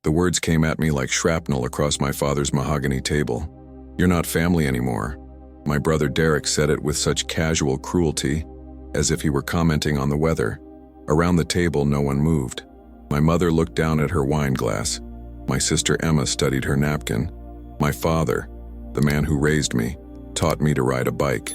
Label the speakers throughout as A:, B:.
A: The words came at me like shrapnel across my father's mahogany table. "You're not family anymore." My brother Derek said it with such casual cruelty, as if he were commenting on the weather. Around the table, no one moved. My mother looked down at her wine glass. My sister Emma studied her napkin. My father, the man who raised me, taught me to ride a bike,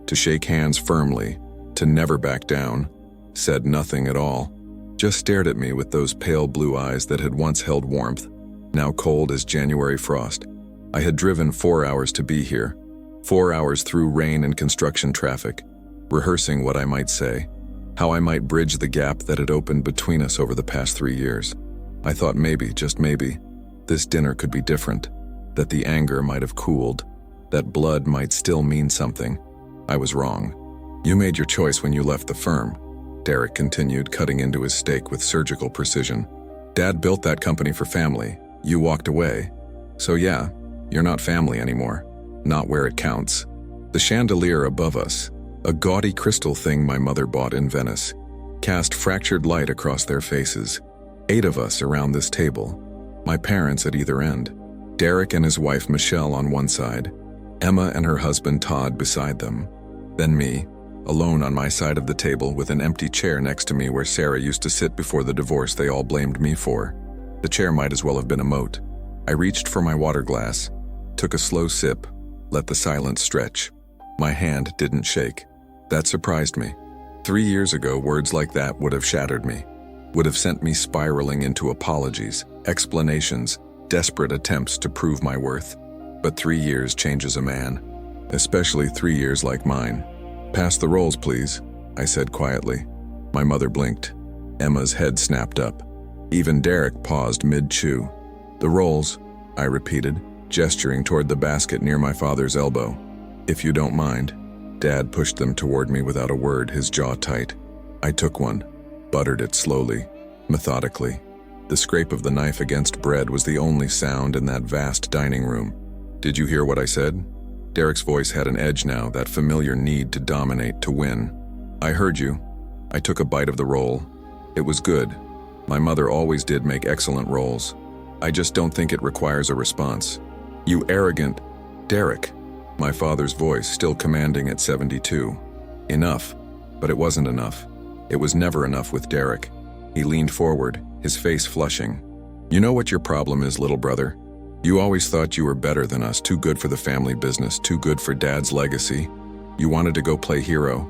A: to shake hands firmly, to never back down, said nothing at all, just stared at me with those pale blue eyes that had once held warmth, now cold as January frost. I had driven 4 hours to be here, 4 hours through rain and construction traffic, rehearsing what I might say, how I might bridge the gap that had opened between us over the past 3 years. I thought maybe, just maybe, this dinner could be different, that the anger might have cooled, that blood might still mean something. I was wrong. "You made your choice when you left the firm," Derek continued, cutting into his steak with surgical precision. "Dad built that company for family. You walked away. So yeah, you're not family anymore. Not where it counts." The chandelier above us, a gaudy crystal thing my mother bought in Venice, cast fractured light across their faces. 8 of us around this table, my parents at either end, Derek and his wife Michelle on one side, Emma and her husband Todd beside them, then me, alone on my side of the table with an empty chair next to me where Sarah used to sit before the divorce they all blamed me for. The chair might as well have been a moat. I reached for my water glass, took a slow sip, let the silence stretch. My hand didn't shake. That surprised me. 3 years ago, words like that would have shattered me, would have sent me spiraling into apologies, explanations, desperate attempts to prove my worth. But 3 years changes a man, especially 3 years like mine. "Pass the rolls, please," I said quietly. My mother blinked. Emma's head snapped up. Even Derek paused mid-chew. "The rolls," I repeated, gesturing toward the basket near my father's elbow. "If you don't mind." Dad pushed them toward me without a word, his jaw tight. I took one, buttered it slowly, methodically. The scrape of the knife against bread was the only sound in that vast dining room. "Did you hear what I said?" Derek's voice had an edge now, that familiar need to dominate, to win. "I heard you." I took a bite of the roll. It was good. My mother always did make excellent rolls. "I just don't think it requires a response." "You arrogant..." "Derek." My father's voice still commanding at 72. Enough. But it wasn't enough. It was never enough with Derek. He leaned forward, his face flushing. "You know what your problem is, little brother? You always thought you were better than us, too good for the family business, too good for Dad's legacy. You wanted to go play hero,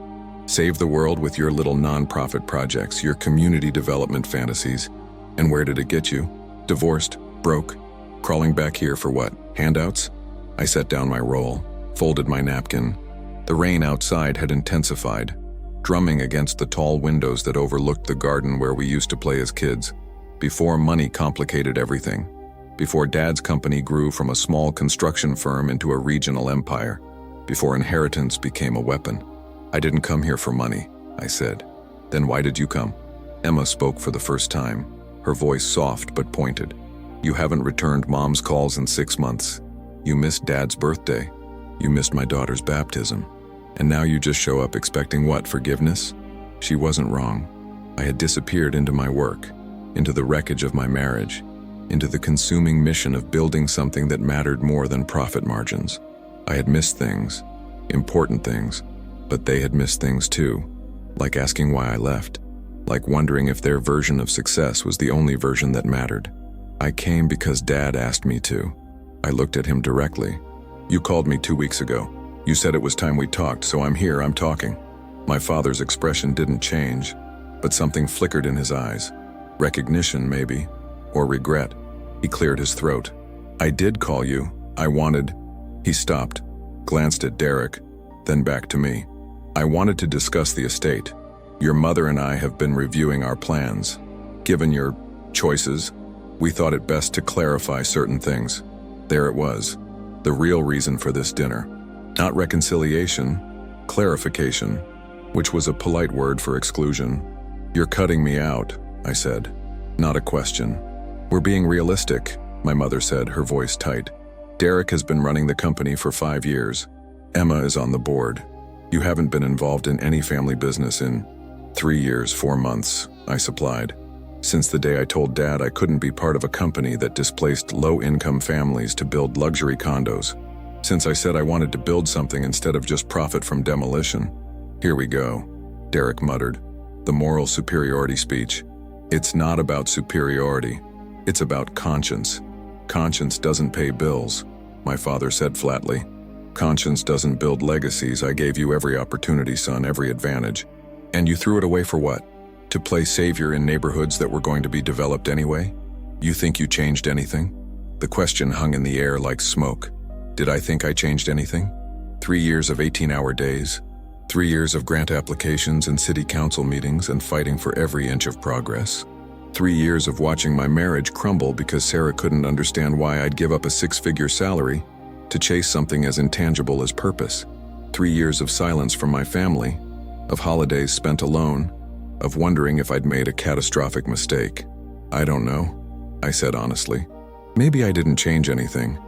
A: save the world with your little non-profit projects, your community development fantasies. And where did it get you? Divorced, broke, crawling back here for what? Handouts?" I set down my roll, folded my napkin. The rain outside had intensified, drumming against the tall windows that overlooked the garden where we used to play as kids. Before money complicated everything. Before Dad's company grew from a small construction firm into a regional empire. Before inheritance became a weapon. "I didn't come here for money," I said. "Then why did you come?" Emma spoke for the first time, her voice soft but pointed. "You haven't returned Mom's calls in 6 months. You missed Dad's birthday. You missed my daughter's baptism. And now you just show up expecting what, forgiveness?" She wasn't wrong. I had disappeared into my work, into the wreckage of my marriage, into the consuming mission of building something that mattered more than profit margins. I had missed things, important things, but they had missed things too, like asking why I left, like wondering if their version of success was the only version that mattered. "I came because Dad asked me to." I looked at him directly. "You called me 2 weeks ago. You said it was time we talked, so I'm here, I'm talking." My father's expression didn't change, but something flickered in his eyes. Recognition, maybe, or regret. He cleared his throat. "I did call you. I wanted..." He stopped, glanced at Derek, then back to me. "I wanted to discuss the estate. Your mother and I have been reviewing our plans. Given your choices, we thought it best to clarify certain things." There it was, the real reason for this dinner. Not reconciliation, clarification, which was a polite word for exclusion. "You're cutting me out," I said. Not a question. "We're being realistic," my mother said, her voice tight. "Derek has been running the company for 5 years. Emma is on the board. You haven't been involved in any family business in 3 years, 4 months," I supplied. Since the day I told Dad I couldn't be part of a company that displaced low-income families to build luxury condos. Since I said I wanted to build something instead of just profit from demolition. Here we go, Derek muttered. The moral superiority speech. It's not about superiority. It's about conscience. Conscience doesn't pay bills, my father said flatly. Conscience doesn't build legacies. I gave you every opportunity, son, every advantage. And you threw it away for what? To play savior in neighborhoods that were going to be developed anyway? You think you changed anything? The question hung in the air like smoke. Did I think I changed anything? 3 years of 18-hour days, 3 years of grant applications and city council meetings and fighting for every inch of progress. 3 years of watching my marriage crumble because Sarah couldn't understand why I'd give up a 6-figure salary to chase something as intangible as purpose. 3 years of silence from my family, of holidays spent alone, of wondering if I'd made a catastrophic mistake. I don't know, I said honestly. Maybe I didn't change anything.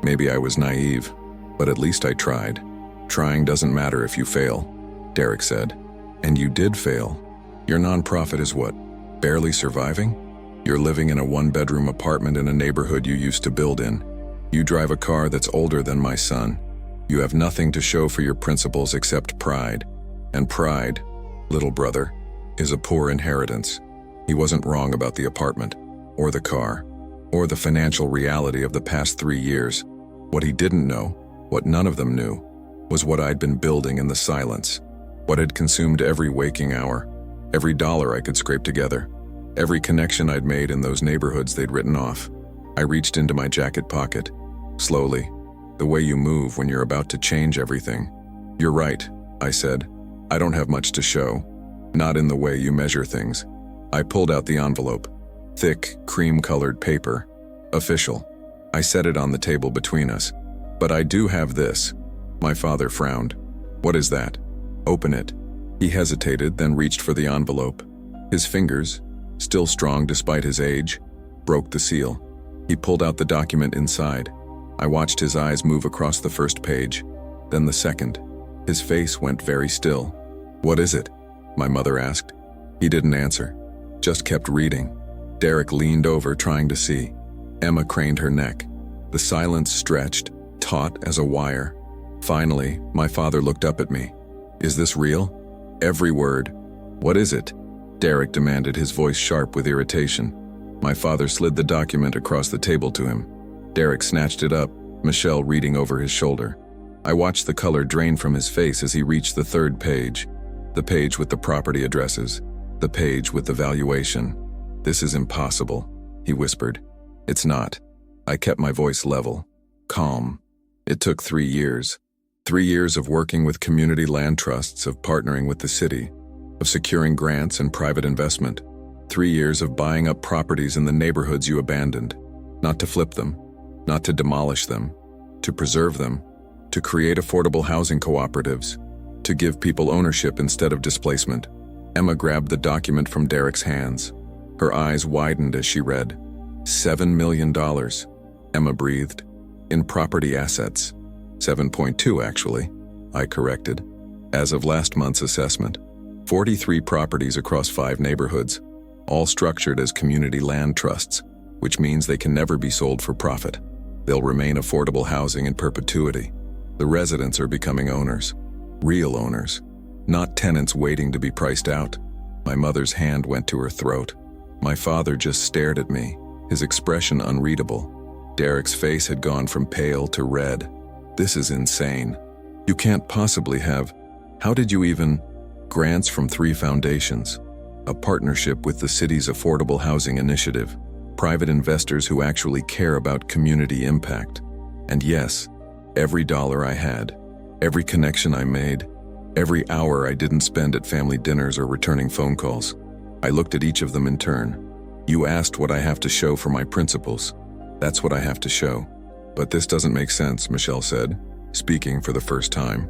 A: Maybe I was naive, but at least I tried. Trying doesn't matter if you fail, Derek said. And you did fail. Your nonprofit is what? Barely surviving? You're living in a 1-bedroom apartment in a neighborhood you used to build in. You drive a car that's older than my son. You have nothing to show for your principles except pride. And pride, little brother, is a poor inheritance. He wasn't wrong about the apartment, or the car, or the financial reality of the past 3 years. What he didn't know, what none of them knew, was what I'd been building in the silence. What had consumed every waking hour, every dollar I could scrape together, every connection I'd made in those neighborhoods they'd written off. I reached into my jacket pocket, slowly, the way you move when you're about to change everything. You're right, I said. I don't have much to show, not in the way you measure things. I pulled out the envelope, thick, cream-colored paper, official. I set it on the table between us. But I do have this. My father frowned. What is that? Open it. He hesitated, then reached for the envelope. His fingers, still strong despite his age, broke the seal. He pulled out the document inside. I watched his eyes move across the first page, then the second. His face went very still. What is it? My mother asked. He didn't answer, just kept reading. Derek leaned over, trying to see. Emma craned her neck. The silence stretched, taut as a wire. Finally, my father looked up at me. Is this real? Every word. What is it? Derek demanded, his voice sharp with irritation. My father slid the document across the table to him. Derek snatched it up, Michelle reading over his shoulder. I watched the color drain from his face as he reached the third page. The page with the property addresses. The page with the valuation. This is impossible, he whispered. It's not. I kept my voice level, calm. It took 3 years. 3 years of working with community land trusts, of partnering with the city, of securing grants and private investment. 3 years of buying up properties in the neighborhoods you abandoned. Not to flip them, not to demolish them, to preserve them, to create affordable housing cooperatives, to give people ownership instead of displacement. Emma grabbed the document from Derek's hands. Her eyes widened as she read. $7 million, Emma breathed. In property assets. 7.2 actually, I corrected. As of last month's assessment. 43 properties across 5 neighborhoods, all structured as community land trusts, which means they can never be sold for profit. They'll remain affordable housing in perpetuity. The residents are becoming owners. Real owners. Not tenants waiting to be priced out. My mother's hand went to her throat. My father just stared at me, his expression unreadable. Derek's face had gone from pale to red. This is insane. You can't possibly have. How did you even? Grants from 3 foundations. A partnership with the city's affordable housing initiative. Private investors who actually care about community impact. And yes, every dollar I had, every connection I made, every hour I didn't spend at family dinners or returning phone calls. I looked at each of them in turn. You asked what I have to show for my principles. That's what I have to show. But this doesn't make sense, Michelle said, speaking for the first time.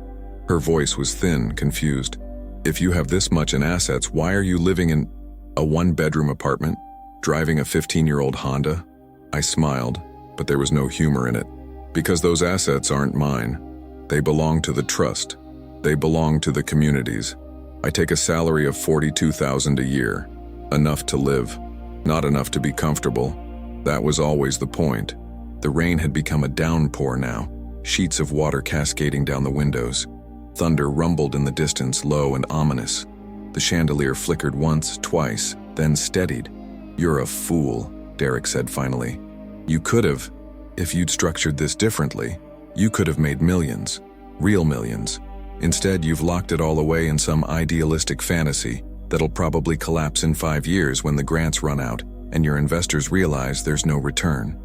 A: Her voice was thin, confused. If you have this much in assets, why are you living in a 1-bedroom apartment, driving a 15-year-old Honda? I smiled, but there was no humor in it. Because those assets aren't mine. They belong to the trust. They belong to the communities. I take a salary of $42,000 a year, enough to live. Not enough to be comfortable. That was always the point. The rain had become a downpour now, sheets of water cascading down the windows. Thunder rumbled in the distance, low and ominous. The chandelier flickered once, twice, then steadied. "You're a fool," Derek said finally. "You could have, if you'd structured this differently, you could have made millions, real millions. Instead, you've locked it all away in some idealistic fantasy that'll probably collapse in 5 years when the grants run out and your investors realize there's no return."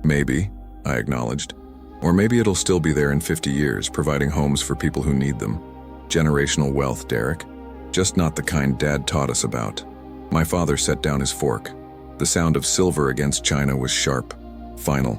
A: "Maybe," I acknowledged. "Or maybe it'll still be there in 50 years, providing homes for people who need them. Generational wealth, Derek. Just not the kind Dad taught us about." My father set down his fork. The sound of silver against china was sharp, final.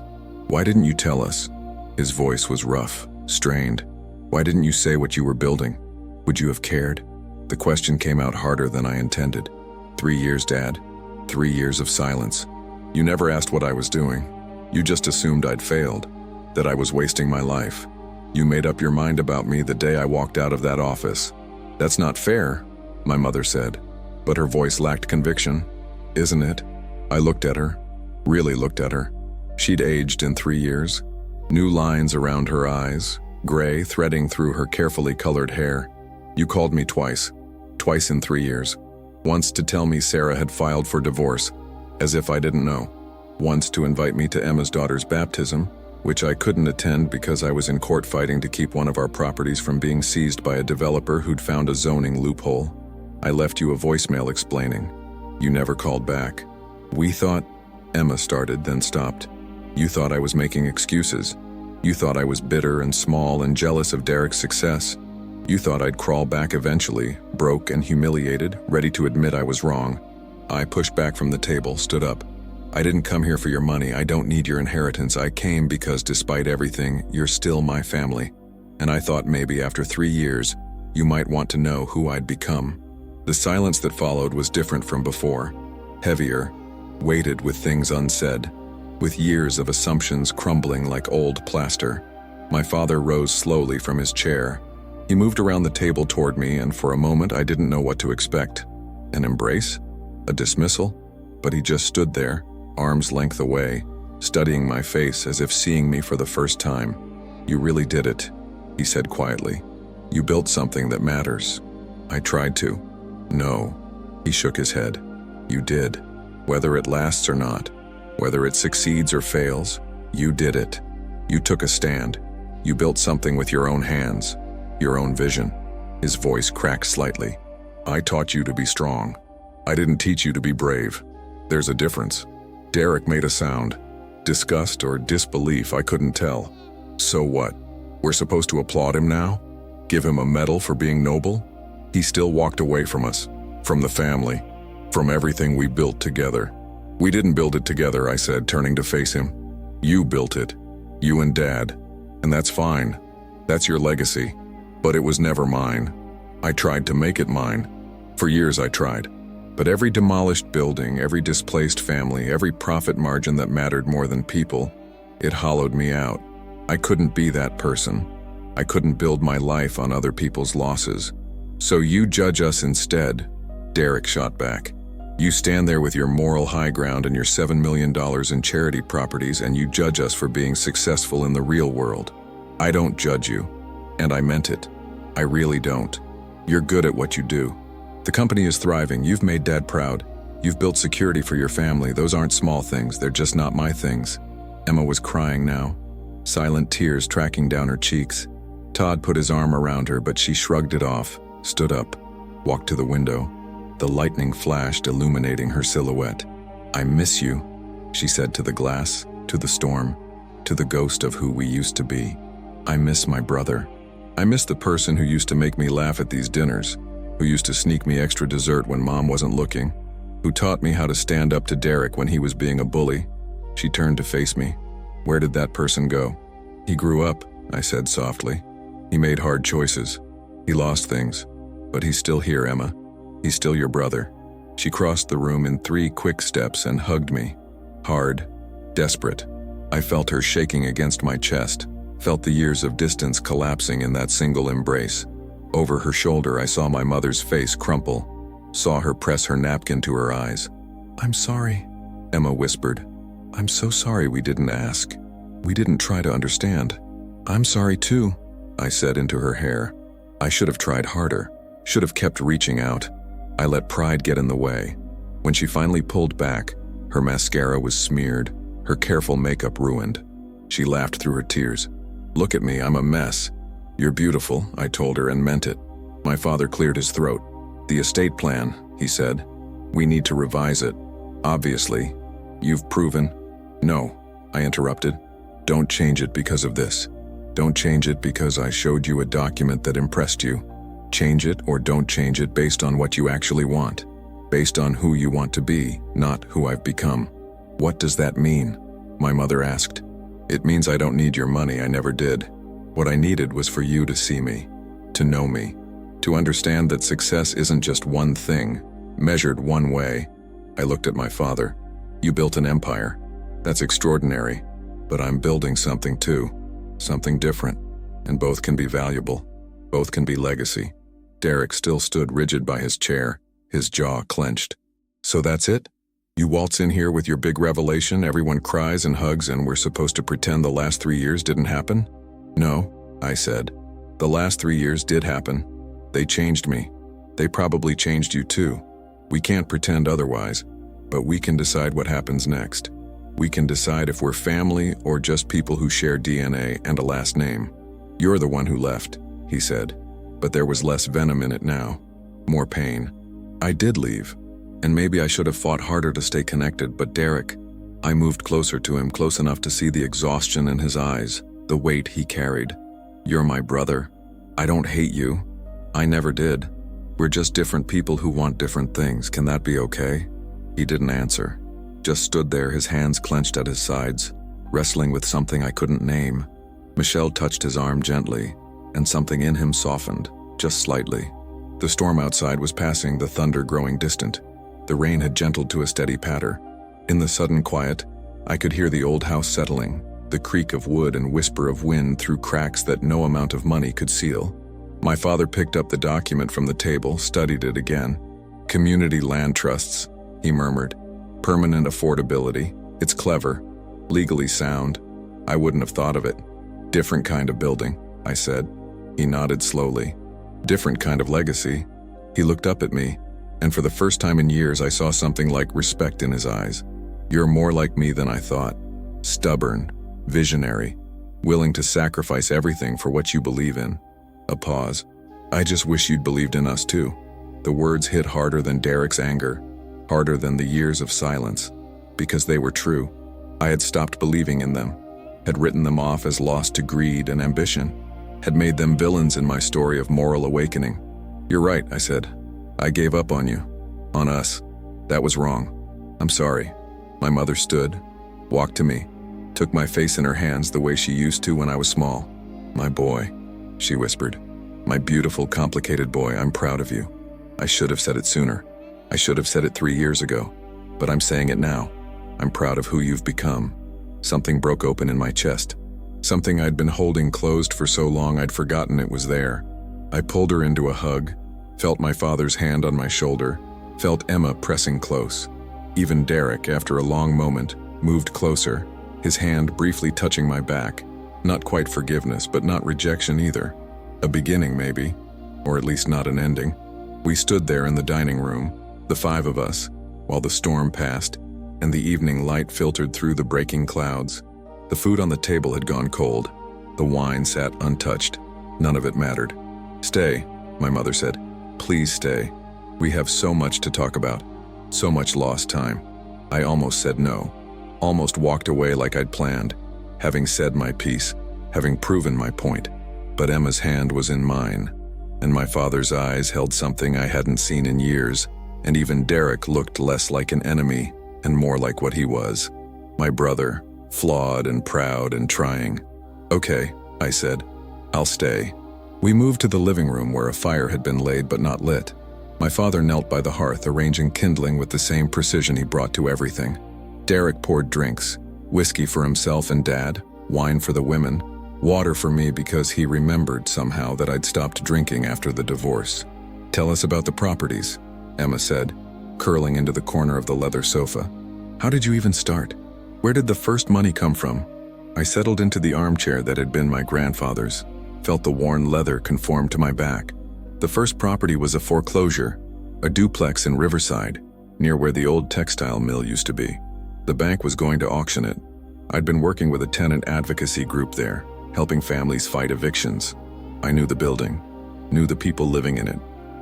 A: "Why didn't you tell us?" His voice was rough, strained. "Why didn't you say what you were building? Would you have cared?" The question came out harder than I intended. 3 years, Dad. 3 years of silence. You never asked what I was doing. You just assumed I'd failed, that I was wasting my life. You made up your mind about me the day I walked out of that office. "That's not fair," my mother said, but her voice lacked conviction. "Isn't it?" I looked at her, really looked at her. She'd aged in 3 years. New lines around her eyes, gray threading through her carefully colored hair. "You called me twice in 3 years. Once to tell me Sarah had filed for divorce, as if I didn't know. Once to invite me to Emma's daughter's baptism, which I couldn't attend because I was in court fighting to keep one of our properties from being seized by a developer who'd found a zoning loophole. I left you a voicemail explaining. You never called back. We thought," Emma started, then stopped. "You thought I was making excuses. You thought I was bitter and small and jealous of Derek's success. You thought I'd crawl back eventually, broke and humiliated, ready to admit I was wrong." I pushed back from the table, stood up. "I didn't come here for your money. I don't need your inheritance. I came because despite everything, you're still my family. And I thought maybe after 3 years, you might want to know who I'd become." The silence that followed was different from before. Heavier, weighted with things unsaid, with years of assumptions crumbling like old plaster. My father rose slowly from his chair. He moved around the table toward me, and for a moment I didn't know what to expect. An embrace? A dismissal? But he just stood there, arm's length away, studying my face as if seeing me for the first time. "You really did it," he said quietly. "You built something that matters." I tried to. "No," he shook his head. "You did. Whether it lasts or not, whether it succeeds or fails, you did it. You took a stand. You built something with your own hands, your own vision." His voice cracked slightly. "I taught you to be strong. I didn't teach you to be brave. There's a difference." Derek made a sound. Disgust or disbelief, I couldn't tell. "So what? We're supposed to applaud him now? Give him a medal for being noble?" He still walked away from us, from the family, from everything we built together. "We didn't build it together," I said, turning to face him. "You built it. You and Dad. And that's fine. That's your legacy. But it was never mine. I tried to make it mine. For years I tried. But every demolished building, every displaced family, every profit margin that mattered more than people, it hollowed me out. I couldn't be that person. I couldn't build my life on other people's losses. So you judge us instead," Derek shot back. "You stand there with your moral high ground and your $7 million in charity properties, and you judge us for being successful in the real world. I don't judge you. And I meant it. I really don't. You're good at what you do. The company is thriving. You've made Dad proud. You've built security for your family. Those aren't small things. They're just not my things." Emma was crying now, silent tears tracking down her cheeks. Todd put his arm around her, but she shrugged it off, stood up, walked to the window. The lightning flashed, illuminating her silhouette. "I miss you," she said, to the glass, to the storm, to the ghost of who we used to be. "I miss my brother. I miss the person who used to make me laugh at these dinners, who used to sneak me extra dessert when Mom wasn't looking, who taught me how to stand up to Derek when he was being a bully." She turned to face me. "Where did that person go?" "He grew up," I said softly. "He made hard choices. He lost things. But he's still here, Emma. He's still your brother." She crossed the room in 3 quick steps and hugged me. Hard, desperate. I felt her shaking against my chest, felt the years of distance collapsing in that single embrace. Over her shoulder, I saw my mother's face crumple, saw her press her napkin to her eyes. "I'm sorry," Emma whispered. I'm so sorry we didn't ask. We didn't try to understand. I'm sorry too, I said into her hair. I should have tried harder, should have kept reaching out. I let pride get in the way. When she finally pulled back, her mascara was smeared, her careful makeup ruined. She laughed through her tears. Look at me, I'm a mess. You're beautiful, I told her and meant it. My father cleared his throat. The estate plan, he said. We need to revise it. Obviously. You've proven. No, I interrupted. Don't change it because of this. Don't change it because I showed you a document that impressed you. Change it or don't change it based on what you actually want. Based on who you want to be, not who I've become. What does that mean? My mother asked. It means I don't need your money, I never did. What I needed was for you to see me, to know me, to understand that success isn't just one thing, measured one way. I looked at my father. You built an empire. That's extraordinary. But I'm building something too. Something different. And both can be valuable. Both can be legacy. Derek still stood rigid by his chair, his jaw clenched. So that's it? You waltz in here with your big revelation, everyone cries and hugs, and we're supposed to pretend the last 3 years didn't happen? No, I said. The last 3 years did happen. They changed me. They probably changed you too. We can't pretend otherwise, but we can decide what happens next. We can decide if we're family or just people who share DNA and a last name. You're the one who left, he said, but there was less venom in it now, more pain. I did leave, and maybe I should have fought harder to stay connected, but Derek, I moved closer to him, close enough to see the exhaustion in his eyes, the weight he carried. You're my brother. I don't hate you. I never did. We're just different people who want different things. Can that be okay? He didn't answer. Just stood there, his hands clenched at his sides, wrestling with something I couldn't name. Michelle touched his arm gently, and something in him softened, just slightly. The storm outside was passing, the thunder growing distant. The rain had gentled to a steady patter. In the sudden quiet, I could hear the old house settling, the creak of wood and whisper of wind through cracks that no amount of money could seal. My father picked up the document from the table, studied it again. Community land trusts, he murmured. Permanent affordability. It's clever. Legally sound. I wouldn't have thought of it. Different kind of building, I said. He nodded slowly. Different kind of legacy. He looked up at me, and for the first time in years I saw something like respect in his eyes. You're more like me than I thought. Stubborn, visionary, willing to sacrifice everything for what you believe in. A pause. I just wish you'd believed in us too. The words hit harder than Derek's anger, harder than the years of silence, because they were true. I had stopped believing in them, had written them off as lost to greed and ambition, had made them villains in my story of moral awakening. You're right, I said. I gave up on you, on us. That was wrong. I'm sorry. My mother stood, walked to me, took my face in her hands the way she used to when I was small. My boy, she whispered. My beautiful, complicated boy, I'm proud of you. I should have said it sooner. I should have said it 3 years ago, but I'm saying it now. I'm proud of who you've become. Something broke open in my chest. Something I'd been holding closed for so long I'd forgotten it was there. I pulled her into a hug, felt my father's hand on my shoulder, felt Emma pressing close. Even Derek, after a long moment, moved closer, his hand briefly touching my back. Not quite forgiveness, but not rejection either. A beginning, maybe, or at least not an ending. We stood there in the dining room, the 5 of us, while the storm passed, and the evening light filtered through the breaking clouds. The food on the table had gone cold. The wine sat untouched. None of it mattered. Stay, my mother said. Please stay. We have so much to talk about. So much lost time. I almost said no. Almost walked away like I'd planned, having said my piece, having proven my point. But Emma's hand was in mine, and my father's eyes held something I hadn't seen in years, and even Derek looked less like an enemy and more like what he was. My brother, flawed and proud and trying. Okay, I said. I'll stay. We moved to the living room where a fire had been laid but not lit. My father knelt by the hearth, arranging kindling with the same precision he brought to everything. Derek poured drinks, whiskey for himself and Dad, wine for the women, water for me because he remembered somehow that I'd stopped drinking after the divorce. Tell us about the properties, Emma said, curling into the corner of the leather sofa. How did you even start? Where did the first money come from? I settled into the armchair that had been my grandfather's, felt the worn leather conform to my back. The first property was a foreclosure, a duplex in Riverside, near where the old textile mill used to be. The bank was going to auction it. I'd been working with a tenant advocacy group there, helping families fight evictions. I knew the building, knew the people living in it.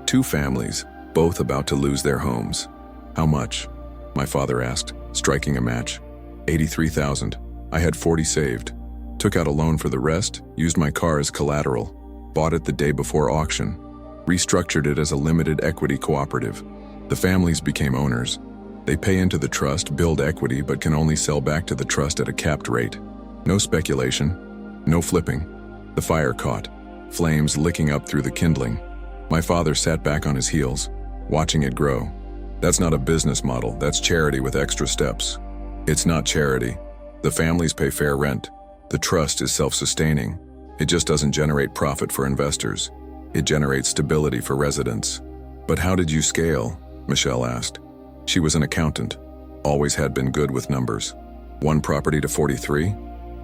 A: 2 families, both about to lose their homes. How much? My father asked, striking a match. $83,000. I had 40 saved. Took out a loan for the rest, used my car as collateral, bought it the day before auction, restructured it as a limited equity cooperative. The families became owners. They pay into the trust, build equity, but can only sell back to the trust at a capped rate. No speculation, no flipping. The fire caught, flames licking up through the kindling. My father sat back on his heels, watching it grow. That's not a business model, that's charity with extra steps. It's not charity. The families pay fair rent. The trust is self-sustaining. It just doesn't generate profit for investors. It generates stability for residents. But how did you scale? Michelle asked. She was an accountant, always had been good with numbers. 1 property to 43?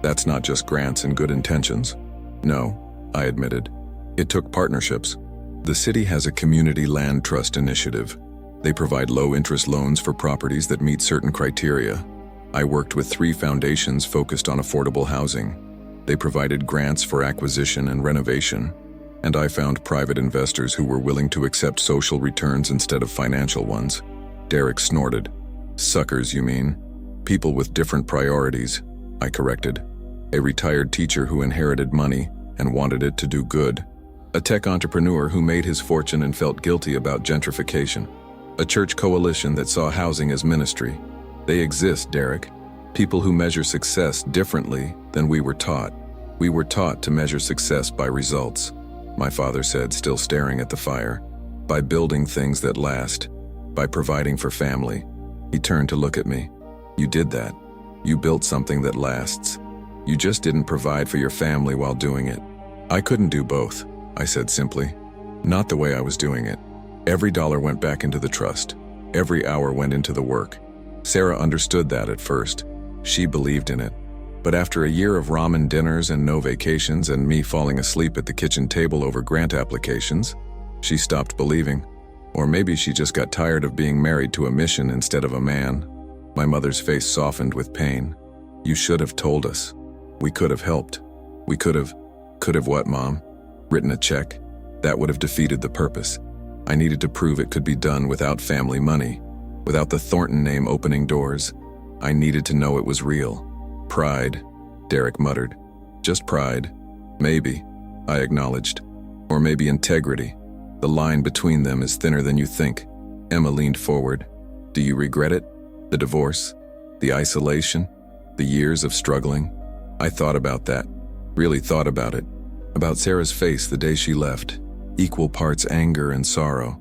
A: That's not just grants and good intentions. No, I admitted. It took partnerships. The city has a community land trust initiative. They provide low-interest loans for properties that meet certain criteria. I worked with 3 foundations focused on affordable housing. They provided grants for acquisition and renovation, and I found private investors who were willing to accept social returns instead of financial ones. Derek snorted. Suckers, you mean? People with different priorities, I corrected. A retired teacher who inherited money and wanted it to do good. A tech entrepreneur who made his fortune and felt guilty about gentrification. A church coalition that saw housing as ministry. They exist, Derek. People who measure success differently than we were taught. We were taught to measure success by results, my father said, still staring at the fire. By building things that last. By providing for family. He turned to look at me. You did that. You built something that lasts. You just didn't provide for your family while doing it. I couldn't do both, I said simply. Not the way I was doing it. Every dollar went back into the trust. Every hour went into the work. Sarah understood that at first. She believed in it. But after a year of ramen dinners and no vacations and me falling asleep at the kitchen table over grant applications, she stopped believing. Or maybe she just got tired of being married to a mission instead of a man. My mother's face softened with pain. You should have told us. We could have helped. We could have what, Mom? Written a check? That would have defeated the purpose. I needed to prove it could be done without family money, without the Thornton name opening doors. I needed to know it was real. Pride, Derek muttered. Just pride. Maybe, I acknowledged. Or maybe integrity. The line between them is thinner than you think. Emma leaned forward. Do you regret it? The divorce? The isolation? The years of struggling? I thought about that. Really thought about it. About Sarah's face the day she left. Equal parts anger and sorrow.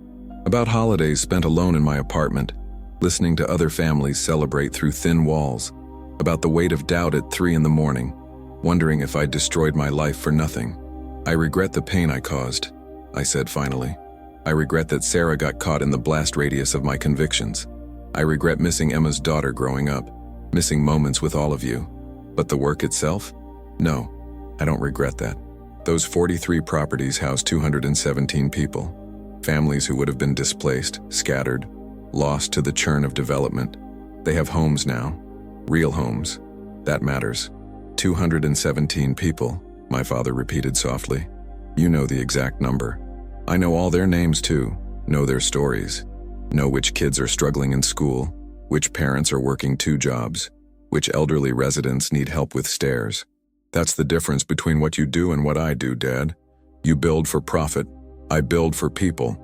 A: About holidays spent alone in my apartment, listening to other families celebrate through thin walls. About the weight of doubt at 3 a.m, wondering if I'd destroyed my life for nothing. I regret the pain I caused, I said finally. I regret that Sarah got caught in the blast radius of my convictions. I regret missing Emma's daughter growing up, missing moments with all of you. But the work itself? No, I don't regret that. Those 43 properties house 217 people. Families who would have been displaced, scattered, lost to the churn of development. They have homes now. Real homes. That matters. 217 people, my father repeated softly. You know the exact number. I know all their names too, know their stories. Know which kids are struggling in school, which parents are working 2 jobs, which elderly residents need help with stairs. That's the difference between what you do and what I do, Dad. You build for profit. I build for people.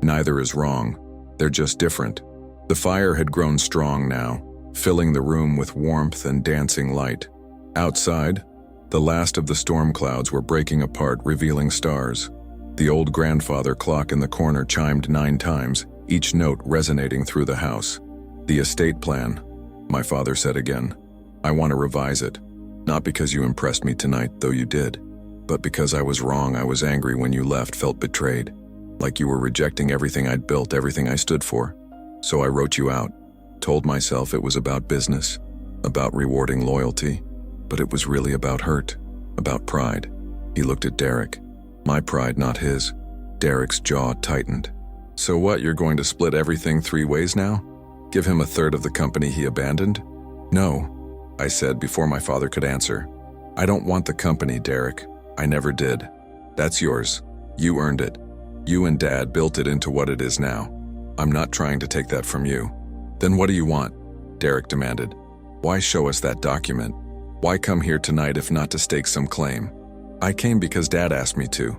A: Neither is wrong. They're just different. The fire had grown strong now, filling the room with warmth and dancing light. Outside, the last of the storm clouds were breaking apart, revealing stars. The old grandfather clock in the corner chimed 9 times, each note resonating through the house. The estate plan, my father said again. I want to revise it. Not because you impressed me tonight, though you did, but because I was wrong. I was angry when you left, felt betrayed. Like you were rejecting everything I'd built, everything I stood for. So I wrote you out. Told myself it was about business, about rewarding loyalty, but it was really about hurt, about pride. He looked at Derek. My pride, not his. Derek's jaw tightened. So what, you're going to split everything 3 ways now? Give him 1/3 of the company he abandoned? No, I said before my father could answer. I don't want the company, Derek. I never did. That's yours. You earned it. You and Dad built it into what it is now. I'm not trying to take that from you. Then what do you want? Derek demanded. Why show us that document? Why come here tonight if not to stake some claim? I came because Dad asked me to.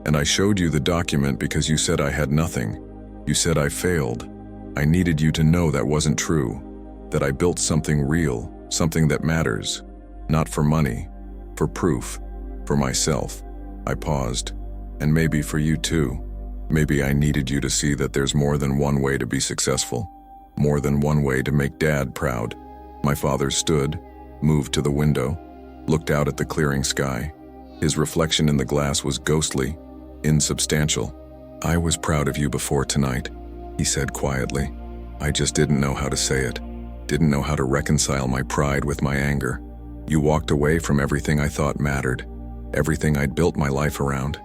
A: And I showed you the document because you said I had nothing. You said I failed. I needed you to know that wasn't true. That I built something real, something that matters. Not for money, for proof, for myself. I paused. And maybe for you too. Maybe I needed you to see that there's more than one way to be successful. More than one way to make Dad proud. My father stood, moved to the window, looked out at the clearing sky. His reflection in the glass was ghostly, insubstantial. I was proud of you before tonight, he said quietly. I just didn't know how to say it. Didn't know how to reconcile my pride with my anger. You walked away from everything I thought mattered. Everything I'd built my life around.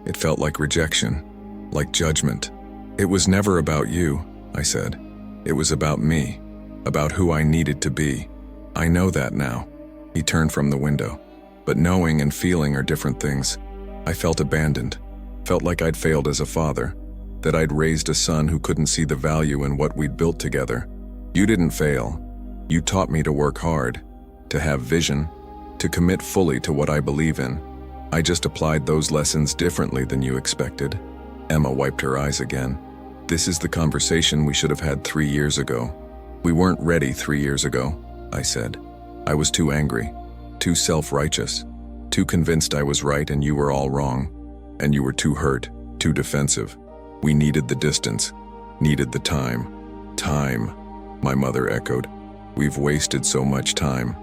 A: It felt like rejection, like judgment. It was never about you, I said. It was about me, about who I needed to be. I know that now. He turned from the window. But knowing and feeling are different things. I felt abandoned. Felt like I'd failed as a father. That I'd raised a son who couldn't see the value in what we'd built together. You didn't fail. You taught me to work hard, to have vision, to commit fully to what I believe in. I just applied those lessons differently than you expected. Emma wiped her eyes again. This is the conversation we should have had 3 years ago. We weren't ready 3 years ago, I said. I was too angry, too self-righteous, too convinced I was right and you were all wrong. And you were too hurt, too defensive. We needed the distance, needed the time. Time, my mother echoed. We've wasted so much time.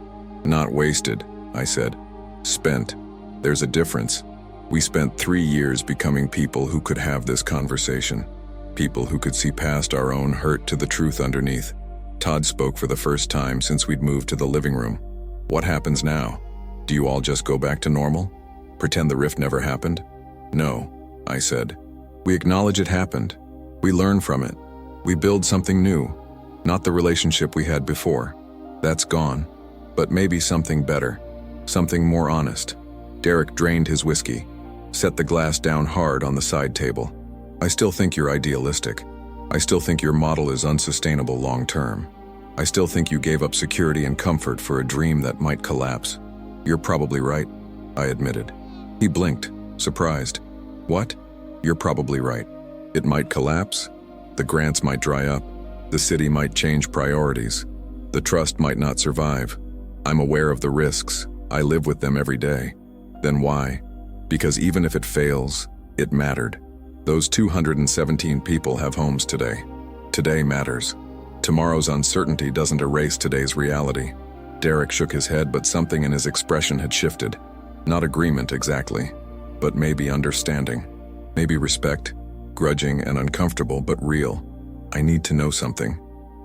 A: Not wasted, I said. Spent. There's a difference. We spent 3 years becoming people who could have this conversation. People who could see past our own hurt to the truth underneath. Todd spoke for the first time since we'd moved to the living room. What happens now? Do you all just go back to normal? Pretend the rift never happened? No, I said. We acknowledge it happened. We learn from it. We build something new. Not the relationship we had before. That's gone. But maybe something better. Something more honest. Derek drained his whiskey, set the glass down hard on the side table. I still think you're idealistic. I still think your model is unsustainable long term. I still think you gave up security and comfort for a dream that might collapse. You're probably right, I admitted. He blinked, surprised. What? You're probably right. It might collapse. The grants might dry up. The city might change priorities. The trust might not survive. I'm aware of the risks. I live with them every day. Then why? Because even if it fails, it mattered. Those 217 people have homes today. Today matters. Tomorrow's uncertainty doesn't erase today's reality. Derek shook his head, but something in his expression had shifted. Not agreement exactly, but maybe understanding. Maybe respect, grudging and uncomfortable, but real. I need to know something,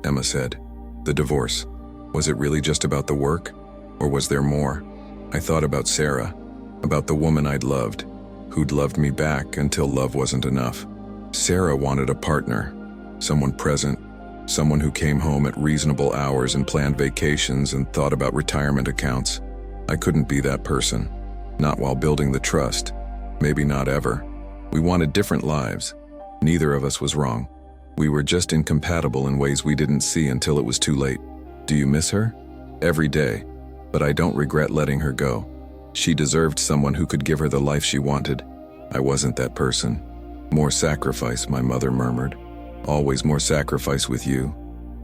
A: Emma said. The divorce. Was it really just about the work? Or was there more? I thought about Sarah, about the woman I'd loved, who'd loved me back until love wasn't enough. Sarah wanted a partner, someone present, someone who came home at reasonable hours and planned vacations and thought about retirement accounts. I couldn't be that person. Not while building the trust. Maybe not ever. We wanted different lives. Neither of us was wrong. We were just incompatible in ways we didn't see until it was too late. Do you miss her? Every day. But I don't regret letting her go. She deserved someone who could give her the life she wanted. I wasn't that person. More sacrifice, my mother murmured. Always more sacrifice with you.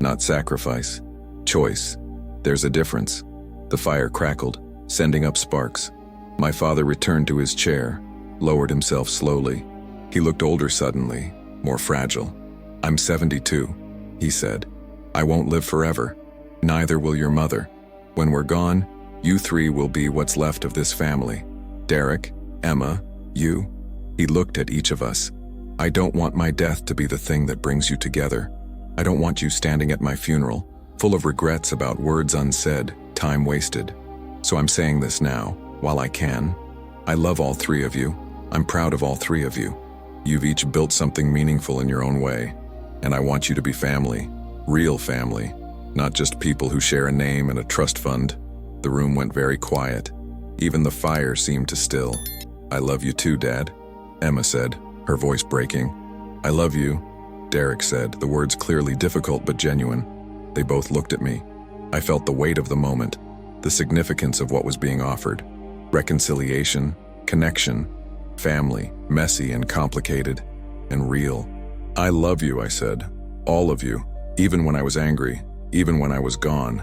A: Not sacrifice. Choice. There's a difference. The fire crackled, sending up sparks. My father returned to his chair, lowered himself slowly. He looked older suddenly, more fragile. I'm 72, he said. I won't live forever. Neither will your mother. When we're gone, you three will be what's left of this family. Derek, Emma, you. He looked at each of us. I don't want my death to be the thing that brings you together. I don't want you standing at my funeral, full of regrets about words unsaid, time wasted. So I'm saying this now, while I can. I love all three of you. I'm proud of all three of you. You've each built something meaningful in your own way, and I want you to be family, real family, not just people who share a name and a trust fund. The room went very quiet. Even the fire seemed to still. I love you too, Dad, Emma said, her voice breaking. I love you, Derek said, the words clearly difficult but genuine. They both looked at me. I felt the weight of the moment, the significance of what was being offered. Reconciliation, connection, family, messy and complicated, and real. I love you, I said. All of you. Even when I was angry, even when I was gone.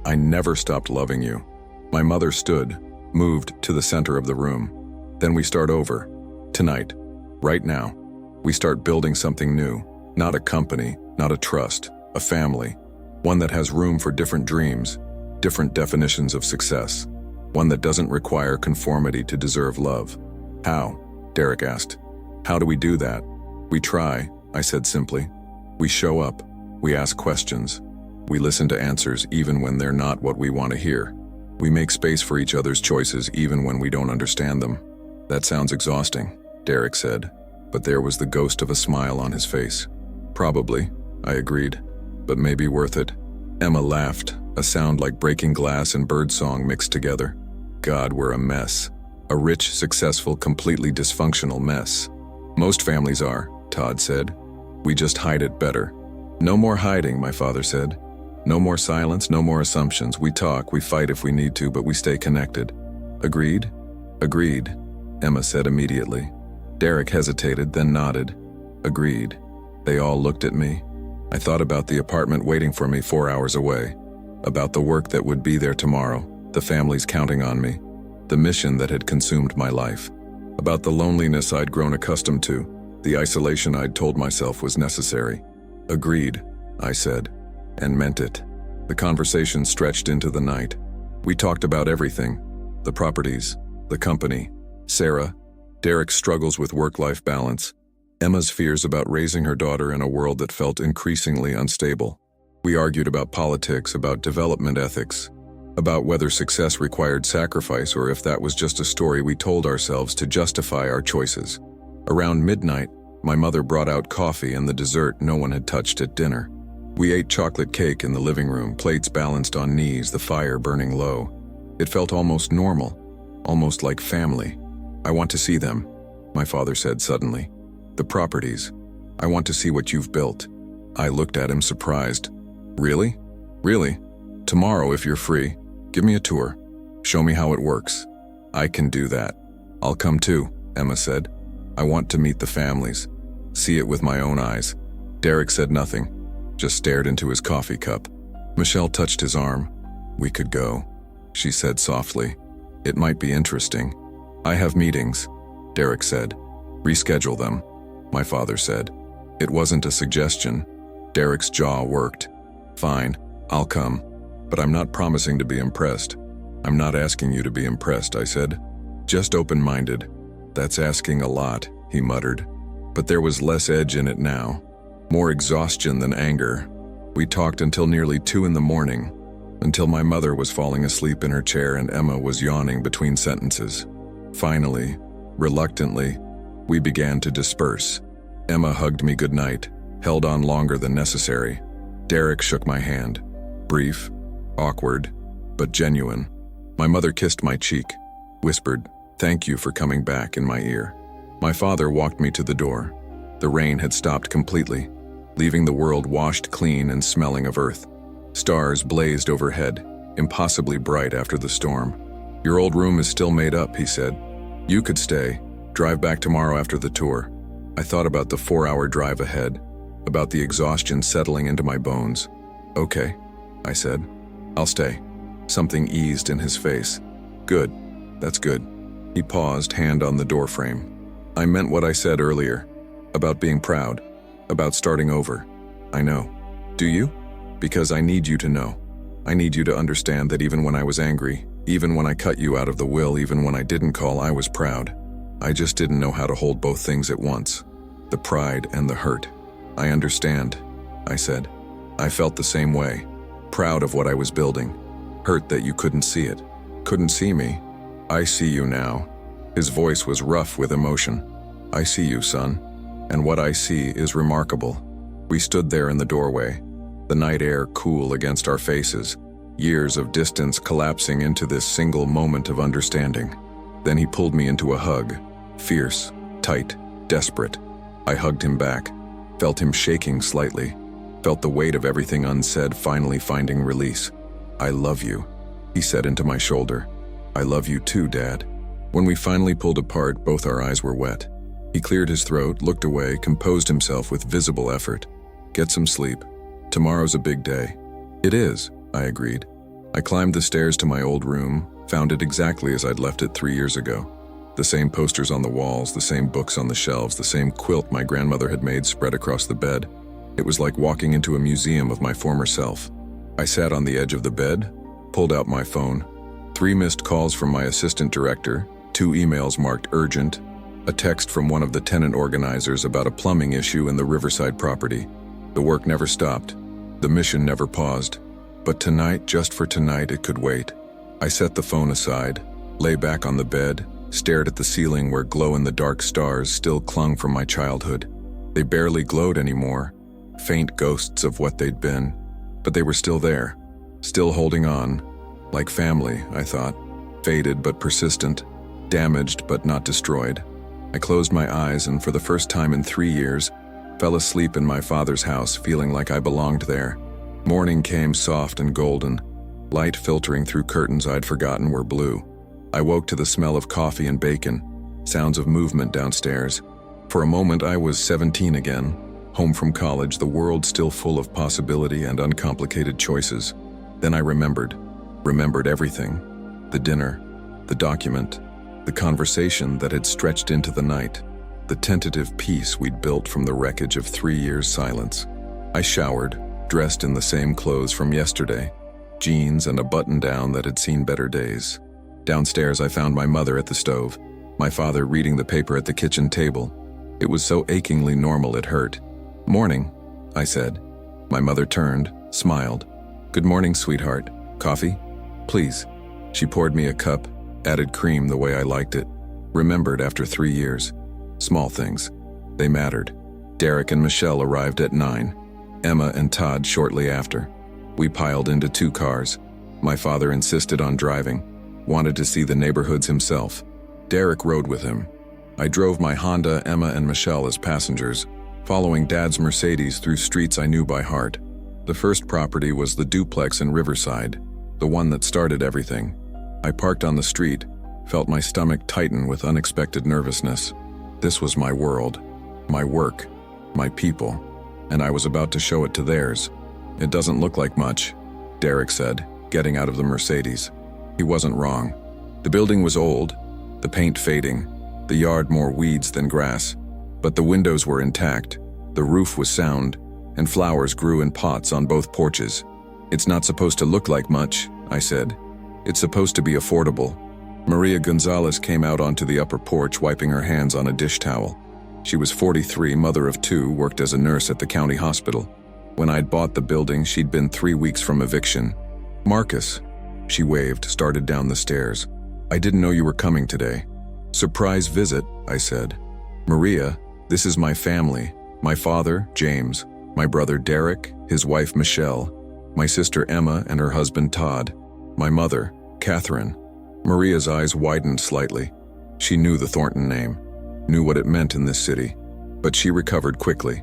A: I never stopped loving you. My mother stood, moved to the center of the room. Then we start over. Tonight. Right now. We start building something new. Not a company, not a trust, a family. One that has room for different dreams, different definitions of success. One that doesn't require conformity to deserve love. How? Derek asked. How do we do that? We try, I said simply. We show up. We ask questions. We listen to answers even when they're not what we want to hear. We make space for each other's choices even when we don't understand them. That sounds exhausting, Derek said, but there was the ghost of a smile on his face. Probably, I agreed, but maybe worth it. Emma laughed, a sound like breaking glass and birdsong mixed together. God, we're a mess. A rich, successful, completely dysfunctional mess. Most families are, Todd said. We just hide it better. No more hiding, my father said. No more silence, no more assumptions. We talk, we fight if we need to, but we stay connected. Agreed? Agreed, Emma said immediately. Derek hesitated, then nodded. Agreed. They all looked at me. I thought about the apartment waiting for me 4 hours away, about the work that would be there tomorrow, the families counting on me, the mission that had consumed my life, about the loneliness I'd grown accustomed to, the isolation I'd told myself was necessary. Agreed, I said, and meant it. The conversation stretched into the night. We talked about everything, the properties, the company, Sarah, Derek's struggles with work-life balance, Emma's fears about raising her daughter in a world that felt increasingly unstable. We argued about politics, about development ethics, about whether success required sacrifice or if that was just a story we told ourselves to justify our choices. Around midnight, my mother brought out coffee and the dessert no one had touched at dinner. We ate chocolate cake in the living room, plates balanced on knees, the fire burning low. It felt almost normal, almost like family. I want to see them, my father said suddenly. The properties. I want to see what you've built. I looked at him surprised. Really? Really? Tomorrow, if you're free, give me a tour. Show me how it works. I can do that. I'll come too, Emma said. I want to meet the families. See it with my own eyes. Derek said nothing, just stared into his coffee cup. Michelle touched his arm. We could go, she said softly. It might be interesting. I have meetings, Derek said. Reschedule them, my father said. It wasn't a suggestion. Derek's jaw worked. Fine, I'll come, but I'm not promising to be impressed. I'm not asking you to be impressed, I said. Just open-minded. That's asking a lot, he muttered. But there was less edge in it now. More exhaustion than anger. We talked until nearly 2 a.m, until my mother was falling asleep in her chair and Emma was yawning between sentences. Finally, reluctantly, we began to disperse. Emma hugged me goodnight, held on longer than necessary. Derek shook my hand. Brief, awkward, but genuine. My mother kissed my cheek, whispered, "Thank you for coming back," in my ear. My father walked me to the door. The rain had stopped completely, leaving the world washed clean and smelling of earth. Stars blazed overhead, impossibly bright after the storm. "Your old room is still made up," he said. "You could stay. Drive back tomorrow after the tour." I thought about the 4-hour drive ahead, about the exhaustion settling into my bones. "Okay," I said. "I'll stay." Something eased in his face. "Good. That's good." He paused, hand on the doorframe. "I meant what I said earlier, about being proud, about starting over. I know. Do you? Because I need you to know. I need you to understand that even when I was angry, even when I cut you out of the will, even when I didn't call, I was proud. I just didn't know how to hold both things at once. The pride and the hurt. I understand," I said. I felt the same way. proud of what I was building, hurt that you couldn't see it. Couldn't see me. I see you now. His voice was rough with emotion. I see you, son, and what I see is remarkable. We stood there in the doorway, the night air cool against our faces, years of distance collapsing into this single moment of understanding. Then he pulled me into a hug, fierce, tight, desperate. I hugged him back, felt him shaking slightly, felt the weight of everything unsaid finally finding release. I love you, he said into my shoulder. I love you too, Dad. When we finally pulled apart, both our eyes were wet. He cleared his throat, looked away, composed himself with visible effort. Get some sleep. Tomorrow's a big day. It is, I agreed. I climbed the stairs to my old room, found it exactly as I'd left it 3 years ago. The same posters on the walls, the same books on the shelves, the same quilt my grandmother had made spread across the bed. It was like walking into a museum of my former self. I sat on the edge of the bed, pulled out my phone. 3 missed calls from my assistant director, 2 emails marked urgent, a text from one of the tenant organizers about a plumbing issue in the Riverside property. The work never stopped. The mission never paused. But tonight, just for tonight, it could wait. I set the phone aside, lay back on the bed, stared at the ceiling where glow-in-the-dark stars still clung from my childhood. They barely glowed anymore, faint ghosts of what they'd been, but they were still there, still holding on, like family, I thought, faded but persistent, damaged but not destroyed. I closed my eyes and for the first time in 3 years, fell asleep in my father's house feeling like I belonged there. Morning came soft and golden, light filtering through curtains I'd forgotten were blue. I woke to the smell of coffee and bacon, sounds of movement downstairs. For a moment I was 17 again, home from college, the world still full of possibility and uncomplicated choices. Then I remembered everything. The dinner, the document, the conversation that had stretched into the night, the tentative peace we'd built from the wreckage of 3 years' silence. I showered, dressed in the same clothes from yesterday, jeans and a button-down that had seen better days. Downstairs I found my mother at the stove, my father reading the paper at the kitchen table. It was so achingly normal it hurt. "Morning," I said. My mother turned, smiled. "Good morning, sweetheart. Coffee? Please." She poured me a cup, added cream the way I liked it. Remembered after 3 years. Small things. They mattered. Derek and Michelle arrived at 9. Emma and Todd shortly after. We piled into 2 cars. My father insisted on driving, wanted to see the neighborhoods himself. Derek rode with him. I drove my Honda, Emma and Michelle as passengers, following Dad's Mercedes through streets I knew by heart. The first property was the duplex in Riverside, the one that started everything. I parked on the street, felt my stomach tighten with unexpected nervousness. This was my world, my work, my people, and I was about to show it to theirs. "It doesn't look like much," Derek said, getting out of the Mercedes. He wasn't wrong. The building was old, the paint fading, the yard more weeds than grass, but the windows were intact, the roof was sound, and flowers grew in pots on both porches. "It's not supposed to look like much," I said. "It's supposed to be affordable." Maria Gonzalez came out onto the upper porch, wiping her hands on a dish towel. She was 43, mother of 2, worked as a nurse at the county hospital. When I'd bought the building, she'd been 3 weeks from eviction. "Marcus," she waved, started down the stairs. "I didn't know you were coming today." "Surprise visit," I said. "Maria, this is my family. My father, James, my brother Derek, his wife Michelle, my sister Emma and her husband Todd, my mother, Catherine." Maria's eyes widened slightly. She knew the Thornton name, knew what it meant in this city, but she recovered quickly,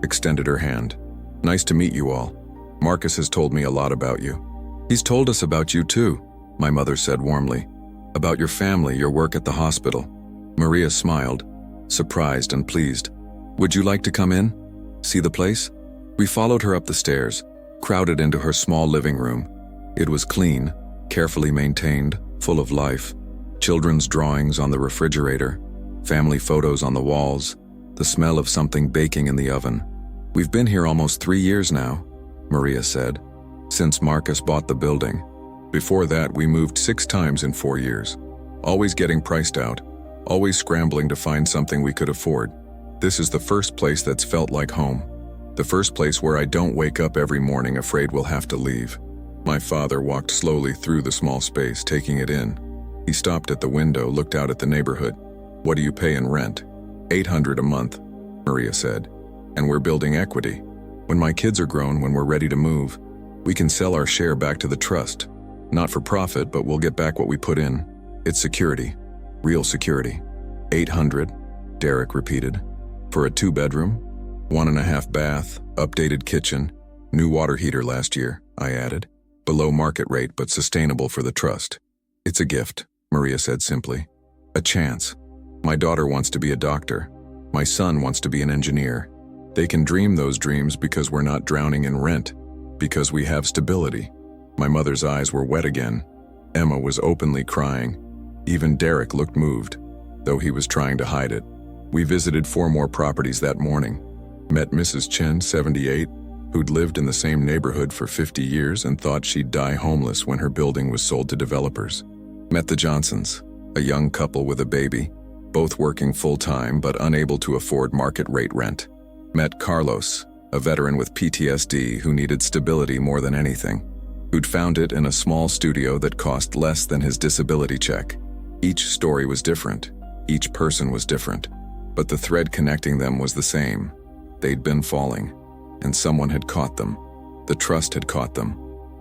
A: extended her hand. "Nice to meet you all. Marcus has told me a lot about you." "He's told us about you too," my mother said warmly. "About your family, your work at the hospital." Maria smiled, surprised and pleased. "Would you like to come in? See the place?" We followed her up the stairs, crowded into her small living room. It was clean, carefully maintained, full of life. Children's drawings on the refrigerator, family photos on the walls, the smell of something baking in the oven. "We've been here almost 3 years now," Maria said, "since Marcus bought the building. Before that, we moved 6 times in 4 years, always getting priced out, always scrambling to find something we could afford. This is the first place that's felt like home. The first place where I don't wake up every morning afraid we'll have to leave." My father walked slowly through the small space, taking it in. He stopped at the window, looked out at the neighborhood. "What do you pay in rent?" $800 a month, Maria said. "And we're building equity. When my kids are grown, when we're ready to move, we can sell our share back to the trust. Not for profit, but we'll get back what we put in. It's security. Real security." $800, Derek repeated. "For a 2-bedroom? 1.5 bath, updated kitchen, new water heater last year," I added. "Below market rate, but sustainable for the trust." "It's a gift," Maria said simply. "A chance. My daughter wants to be a doctor. My son wants to be an engineer. They can dream those dreams because we're not drowning in rent, because we have stability." My mother's eyes were wet again. Emma was openly crying. Even Derek looked moved, though he was trying to hide it. We visited 4 more properties that morning. Met Mrs. Chen, 78, who'd lived in the same neighborhood for 50 years and thought she'd die homeless when her building was sold to developers. Met the Johnsons, a young couple with a baby, both working full-time but unable to afford market-rate rent. Met Carlos, a veteran with PTSD who needed stability more than anything, who'd found it in a small studio that cost less than his disability check. Each story was different. Each person was different. But the thread connecting them was the same. They'd been falling, and someone had caught them. The trust had caught them.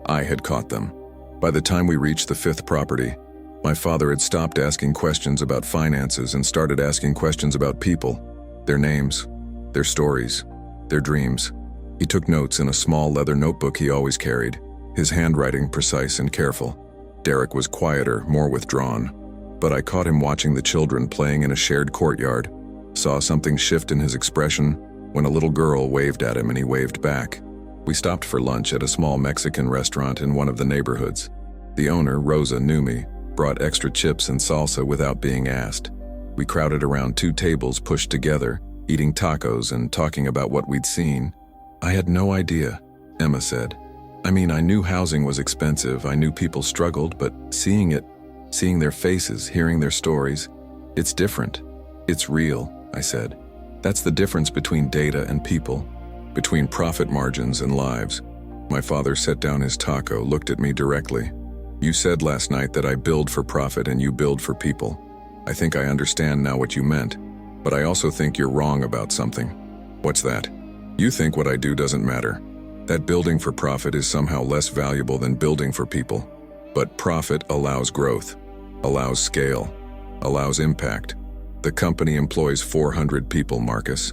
A: I had caught them. By the time we reached the 5th property, my father had stopped asking questions about finances and started asking questions about people, their names, their stories, their dreams. He took notes in a small leather notebook he always carried, his handwriting precise and careful. Derek was quieter, more withdrawn, but I caught him watching the children playing in a shared courtyard, saw something shift in his expression when a little girl waved at him and he waved back. We stopped for lunch at a small Mexican restaurant in one of the neighborhoods. The owner, Rosa, knew me, brought extra chips and salsa without being asked. We crowded around 2 tables pushed together, eating tacos and talking about what we'd seen. "I had no idea," Emma said. "I mean, I knew housing was expensive, I knew people struggled, but seeing it, seeing their faces, hearing their stories, it's different. It's real," I said. "That's the difference between data and people, between profit margins and lives." My father set down his taco, looked at me directly. "You said last night that I build for profit and you build for people. I think I understand now what you meant, but I also think you're wrong about something." "What's that?" "You think what I do doesn't matter. That building for profit is somehow less valuable than building for people. But profit allows growth, allows scale, allows impact. The company employs 400 people, Marcus.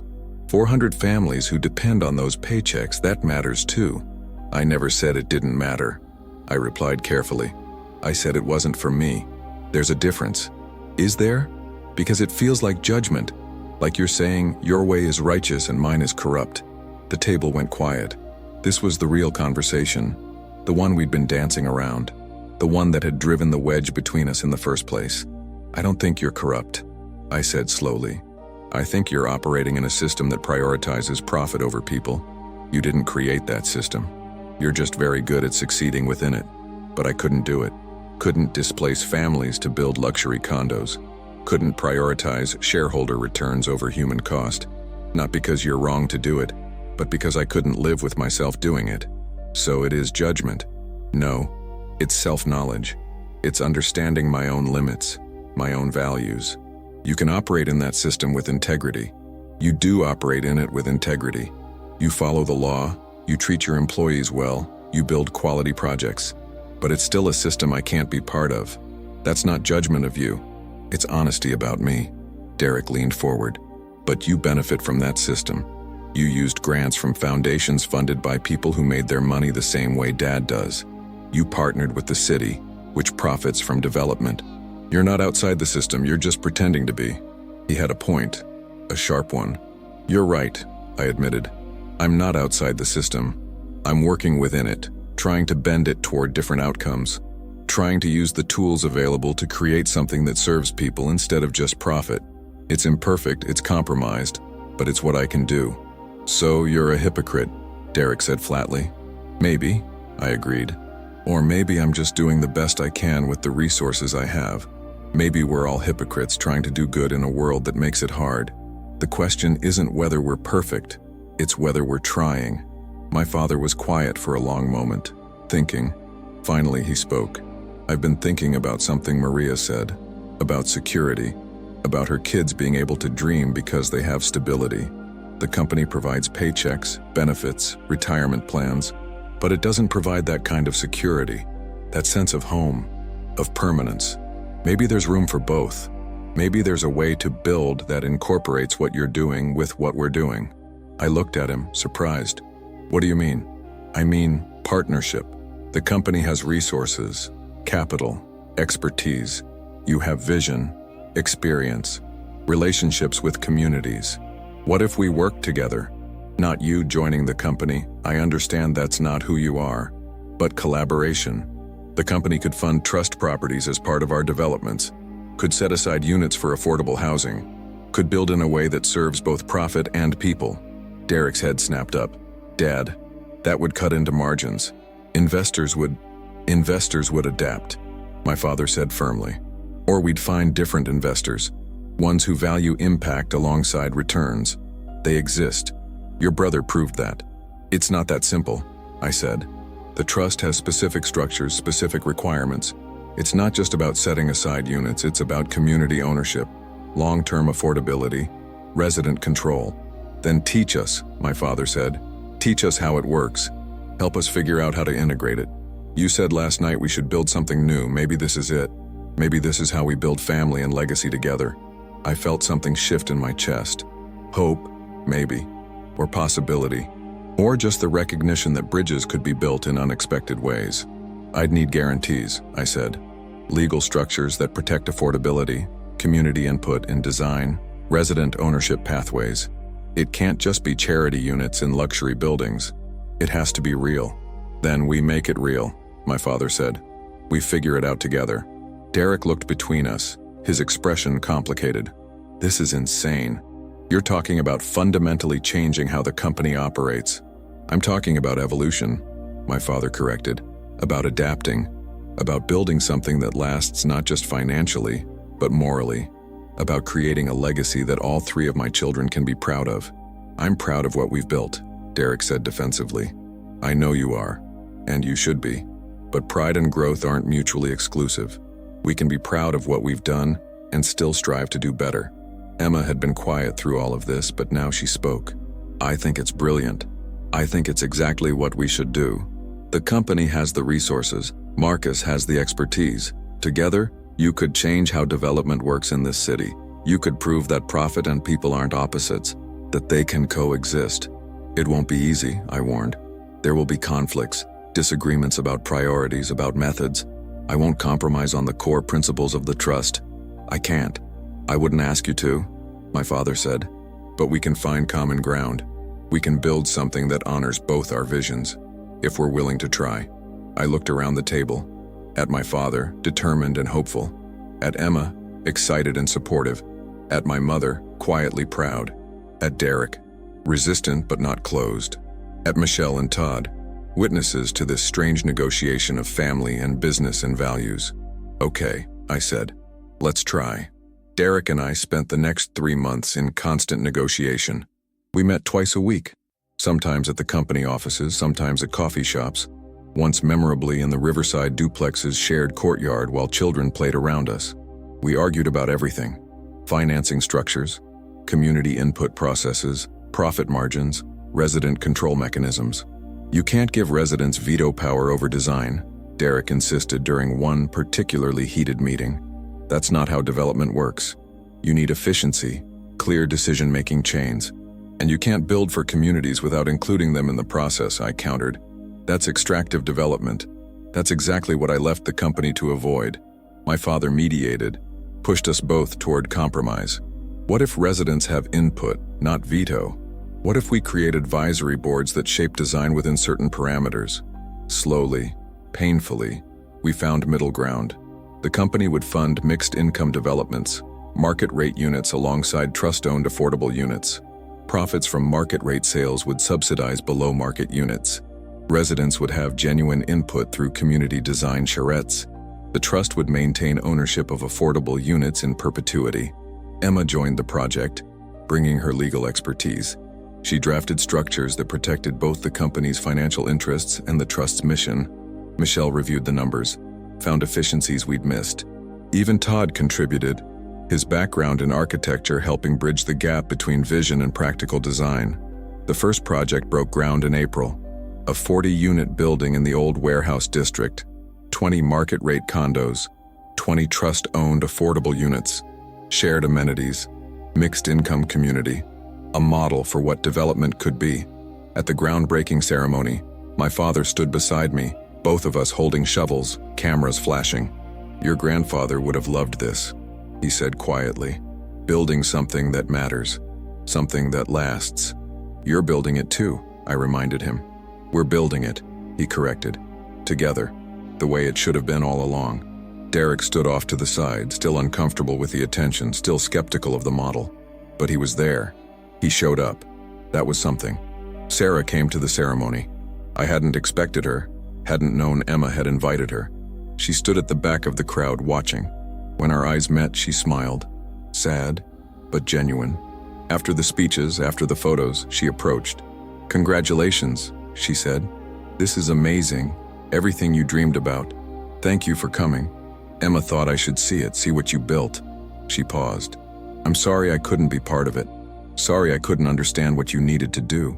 A: 400 families who depend on those paychecks, that matters too." "I never said it didn't matter," I replied carefully. "I said it wasn't for me. There's a difference." "Is there? Because it feels like judgment, like you're saying your way is righteous and mine is corrupt." The table went quiet. This was the real conversation, the one we'd been dancing around, the one that had driven the wedge between us in the first place. "I don't think you're corrupt," I said slowly. "I think you're operating in a system that prioritizes profit over people. You didn't create that system. You're just very good at succeeding within it. But I couldn't do it. Couldn't displace families to build luxury condos. Couldn't prioritize shareholder returns over human cost. Not because you're wrong to do it, but because I couldn't live with myself doing it. So it is judgment. No, it's self-knowledge. It's understanding my own limits, my own values. You can operate in that system with integrity. You do operate in it with integrity. You follow the law, you treat your employees well, you build quality projects. But it's still a system I can't be part of. That's not judgment of you. It's honesty about me." Derek leaned forward. "But you benefit from that system. You used grants from foundations funded by people who made their money the same way Dad does. You partnered with the city, which profits from development. You're not outside the system, you're just pretending to be." He had a point, a sharp one. "You're right," I admitted. "I'm not outside the system. I'm working within it, trying to bend it toward different outcomes, trying to use the tools available to create something that serves people instead of just profit. It's imperfect, it's compromised, but it's what I can do." "So you're a hypocrite," Derek said flatly. "Maybe," I agreed. "Or maybe I'm just doing the best I can with the resources I have. Maybe we're all hypocrites trying to do good in a world that makes it hard. The question isn't whether we're perfect, it's whether we're trying." My father was quiet for a long moment, thinking. Finally, he spoke. "I've been thinking about something Maria said, about security, about her kids being able to dream because they have stability. The company provides paychecks, benefits, retirement plans, but it doesn't provide that kind of security, that sense of home, of permanence. Maybe there's room for both. Maybe there's a way to build that incorporates what you're doing with what we're doing." I looked at him, surprised. "What do you mean?" "I mean partnership. The company has resources, capital, expertise. You have vision, experience, relationships with communities. What if we work together? Not you joining the company, I understand that's not who you are, but collaboration. The company could fund trust properties as part of our developments, could set aside units for affordable housing, could build in a way that serves both profit and people." Derek's head snapped up. "Dad, that would cut into margins. Investors would adapt," my father said firmly. "Or we'd find different investors, ones who value impact alongside returns. They exist. Your brother proved that." "It's not that simple," I said. "The trust has specific structures, specific requirements. It's not just about setting aside units, it's about community ownership, long-term affordability, resident control." "Then teach us," my father said. "Teach us how it works. Help us figure out how to integrate it. You said last night we should build something new. Maybe this is it. Maybe this is how we build family and legacy together." I felt something shift in my chest. Hope, maybe, or possibility, or just the recognition that bridges could be built in unexpected ways. "I'd need guarantees," I said. "Legal structures that protect affordability, community input in design, resident ownership pathways. It can't just be charity units in luxury buildings. It has to be real." "Then we make it real," my father said. "We figure it out together." Derek looked between us, his expression complicated. "This is insane. You're talking about fundamentally changing how the company operates." "I'm talking about evolution," my father corrected. "About adapting. About building something that lasts not just financially, but morally. About creating a legacy that all three of my children can be proud of." "I'm proud of what we've built," Derek said defensively. "I know you are, and you should be. But pride and growth aren't mutually exclusive. We can be proud of what we've done and still strive to do better." Emma had been quiet through all of this, but now she spoke. "I think it's brilliant. I think it's exactly what we should do. The company has the resources. Marcus has the expertise. Together, you could change how development works in this city. You could prove that profit and people aren't opposites, that they can coexist." "It won't be easy," I warned. "There will be conflicts, disagreements about priorities, about methods. I won't compromise on the core principles of the trust. I can't. I wouldn't ask you to," my father said. "But we can find common ground. We can build something that honors both our visions, if we're willing to try." I looked around the table, at my father, determined and hopeful, at Emma, excited and supportive, at my mother, quietly proud, at Derek, resistant but not closed, at Michelle and Todd, witnesses to this strange negotiation of family and business and values. "Okay," I said, "let's try." Derek and I spent the next 3 months in constant negotiation. We met twice a week, sometimes at the company offices, sometimes at coffee shops, once memorably in the Riverside duplex's shared courtyard while children played around us. We argued about everything: financing structures, community input processes, profit margins, resident control mechanisms. "You can't give residents veto power over design," Derek insisted during one particularly heated meeting. "That's not how development works. You need efficiency, clear decision-making chains. And you can't build for communities without including them in the process," I countered. "That's extractive development. That's exactly what I left the company to avoid." My father mediated, pushed us both toward compromise. "What if residents have input, not veto? What if we create advisory boards that shape design within certain parameters?" Slowly, painfully, we found middle ground. The company would fund mixed-income developments, market-rate units alongside trust-owned affordable units. Profits from market-rate sales would subsidize below-market units. Residents would have genuine input through community design charrettes. The trust would maintain ownership of affordable units in perpetuity. Emma joined the project, bringing her legal expertise. She drafted structures that protected both the company's financial interests and the trust's mission. Michelle reviewed the numbers, found efficiencies we'd missed. Even Todd contributed, his background in architecture helping bridge the gap between vision and practical design. The first project broke ground in April. A 40-unit building in the old warehouse district, 20 market-rate condos, 20 trust-owned affordable units, shared amenities, mixed-income community, a model for what development could be. At the groundbreaking ceremony, my father stood beside me, both of us holding shovels, cameras flashing. "Your grandfather would have loved this," he said quietly. "Building something that matters, something that lasts." "You're building it too," I reminded him. "We're building it," he corrected. "Together, the way it should have been all along." Derek stood off to the side, still uncomfortable with the attention, still skeptical of the model. But he was there. He showed up. That was something. Sarah came to the ceremony. I hadn't expected her, hadn't known Emma had invited her. She stood at the back of the crowd watching. When our eyes met, she smiled. Sad, but genuine. After the speeches, after the photos, she approached. "Congratulations," she said. "This is amazing. Everything you dreamed about. Thank you for coming. Emma thought I should see it, see what you built." She paused. "I'm sorry I couldn't be part of it. Sorry I couldn't understand what you needed to do.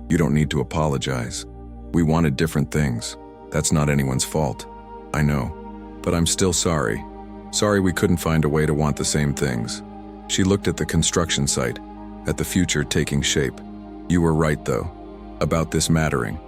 A: You don't need to apologize. We wanted different things. That's not anyone's fault. I know. But I'm still sorry. Sorry we couldn't find a way to want the same things." She looked at the construction site, at the future taking shape. "You were right, though. About this mattering.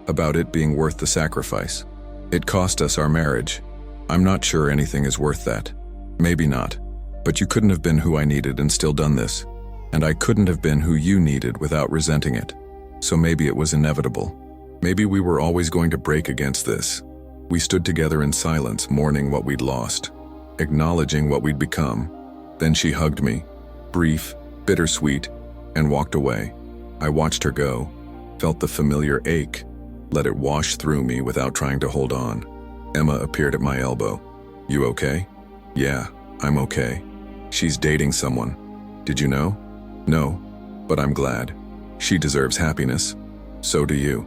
A: About it being worth the sacrifice. It cost us our marriage. I'm not sure anything is worth that. Maybe not. But you couldn't have been who I needed and still done this. And I couldn't have been who you needed without resenting it. So maybe it was inevitable. Maybe we were always going to break against this." We stood together in silence, mourning what we'd lost, acknowledging what we'd become. Then she hugged me, brief, bittersweet, and walked away. I watched her go, felt the familiar ache, let it wash through me without trying to hold on. Emma appeared at my elbow. "You okay?" "Yeah, I'm okay. She's dating someone. Did you know?" "No, but I'm glad. She deserves happiness. So do you."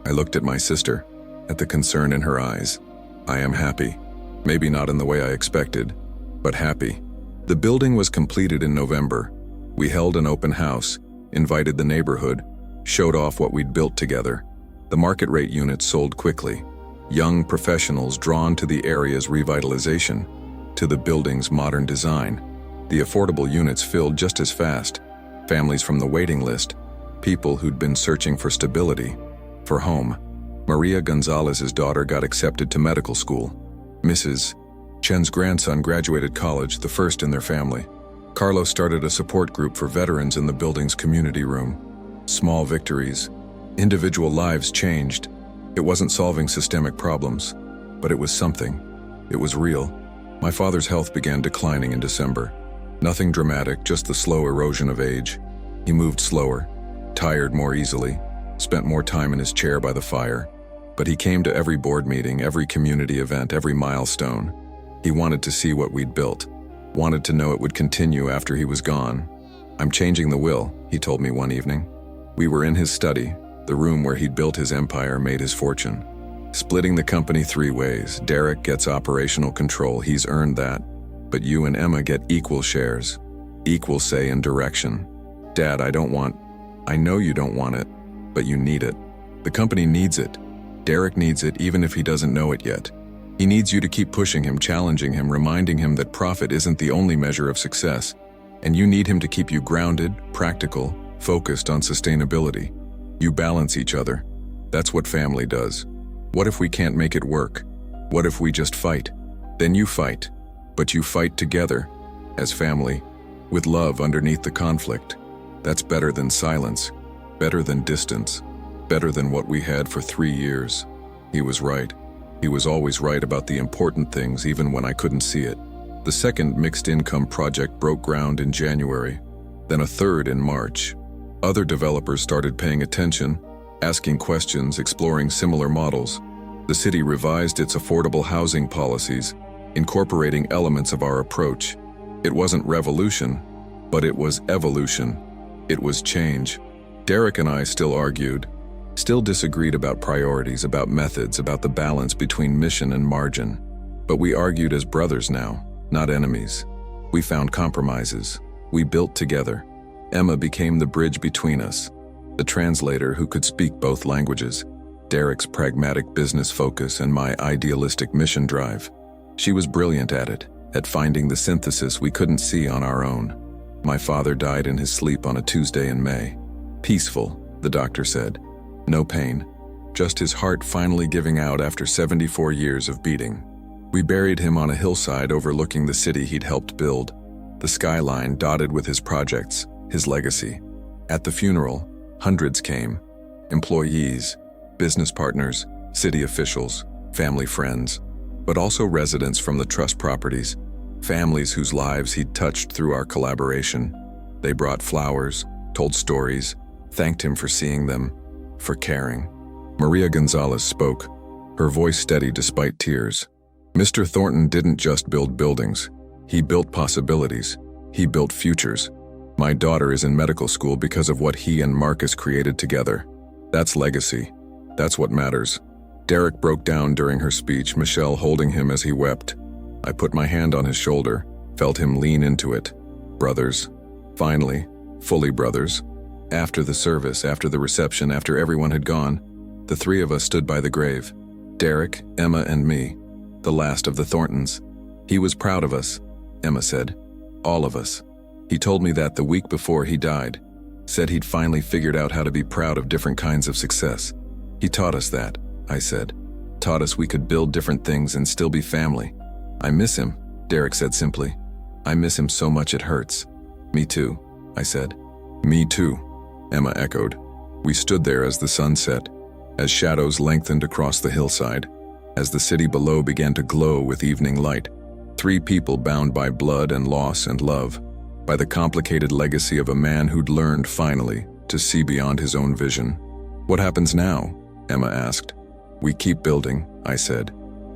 A: I looked at my sister, at the concern in her eyes. "I am happy. Maybe not in the way I expected, but happy." The building was completed in November. We held an open house, invited the neighborhood, showed off what we'd built together. The market rate units sold quickly. Young professionals drawn to the area's revitalization, to the building's modern design. The affordable units filled just as fast. Families from the waiting list, people who'd been searching for stability, for home. Maria Gonzalez's daughter got accepted to medical school. Mrs. Chen's grandson graduated college, the first in their family. Carlos started a support group for veterans in the building's community room. Small victories. Individual lives changed. It wasn't solving systemic problems, but it was something. It was real. My father's health began declining in December. Nothing dramatic, just the slow erosion of age. He moved slower, tired more easily, spent more time in his chair by the fire. But he came to every board meeting, every community event, every milestone. He wanted to see what we'd built, wanted to know it would continue after he was gone. "I'm changing the will," he told me one evening. We were in his study, the room where he'd built his empire, made his fortune. "Splitting the company 3 ways. Derek gets operational control, he's earned that. But you and Emma get equal shares, equal say and direction. Dad, I know you don't want it, but you need it. The company needs it. Derek needs it even if he doesn't know it yet. He needs you to keep pushing him, challenging him, reminding him that profit isn't the only measure of success. And you need him to keep you grounded, practical, focused on sustainability. You balance each other. That's what family does. What if we can't make it work? What if we just fight? Then you fight. But you fight together, as family, with love underneath the conflict. That's better than silence, better than distance, better than what we had for 3 years." He was right. He was always right about the important things, even when I couldn't see it. The second mixed-income project broke ground in January, then a third in March. Other developers started paying attention, asking questions, exploring similar models. The city revised its affordable housing policies, incorporating elements of our approach. It wasn't revolution, but it was evolution. It was change. Derek and I still argued. Still disagreed about priorities, about methods, about the balance between mission and margin. But we argued as brothers now, not enemies. We found compromises. We built together. Emma became the bridge between us, the translator who could speak both languages, Derek's pragmatic business focus and my idealistic mission drive. She was brilliant at it, at finding the synthesis we couldn't see on our own. My father died in his sleep on a Tuesday in May. Peaceful, the doctor said. No pain, just his heart finally giving out after 74 years of beating. We buried him on a hillside overlooking the city he'd helped build, the skyline dotted with his projects, his legacy. At the funeral, hundreds came. Employees, business partners, city officials, family friends, but also residents from the trust properties, families whose lives he'd touched through our collaboration. They brought flowers, told stories, thanked him for seeing them, for caring. Maria Gonzalez spoke, her voice steady despite tears. Mr. Thornton didn't just build buildings. He built possibilities. He built futures. My daughter is in medical school because of what he and Marcus created together. That's legacy. That's what matters. Derek broke down during her speech, Michelle holding him as he wept. I put my hand on his shoulder, felt him lean into it. Brothers. Finally, fully brothers. After the service, after the reception, after everyone had gone, the three of us stood by the grave. Derek, Emma, and me. The last of the Thorntons. He was proud of us, Emma said. All of us. He told me that the week before he died. Said he'd finally figured out how to be proud of different kinds of success. He taught us that, I said. Taught us we could build different things and still be family. I miss him, Derek said simply. I miss him so much it hurts. Me too, I said. Me too, Emma echoed. We stood there as the sun set, as shadows lengthened across the hillside, as the city below began to glow with evening light. Three people bound by blood and loss and love, by the complicated legacy of a man who'd learned, finally, to see beyond his own vision. What happens now? Emma asked. We keep building, I said.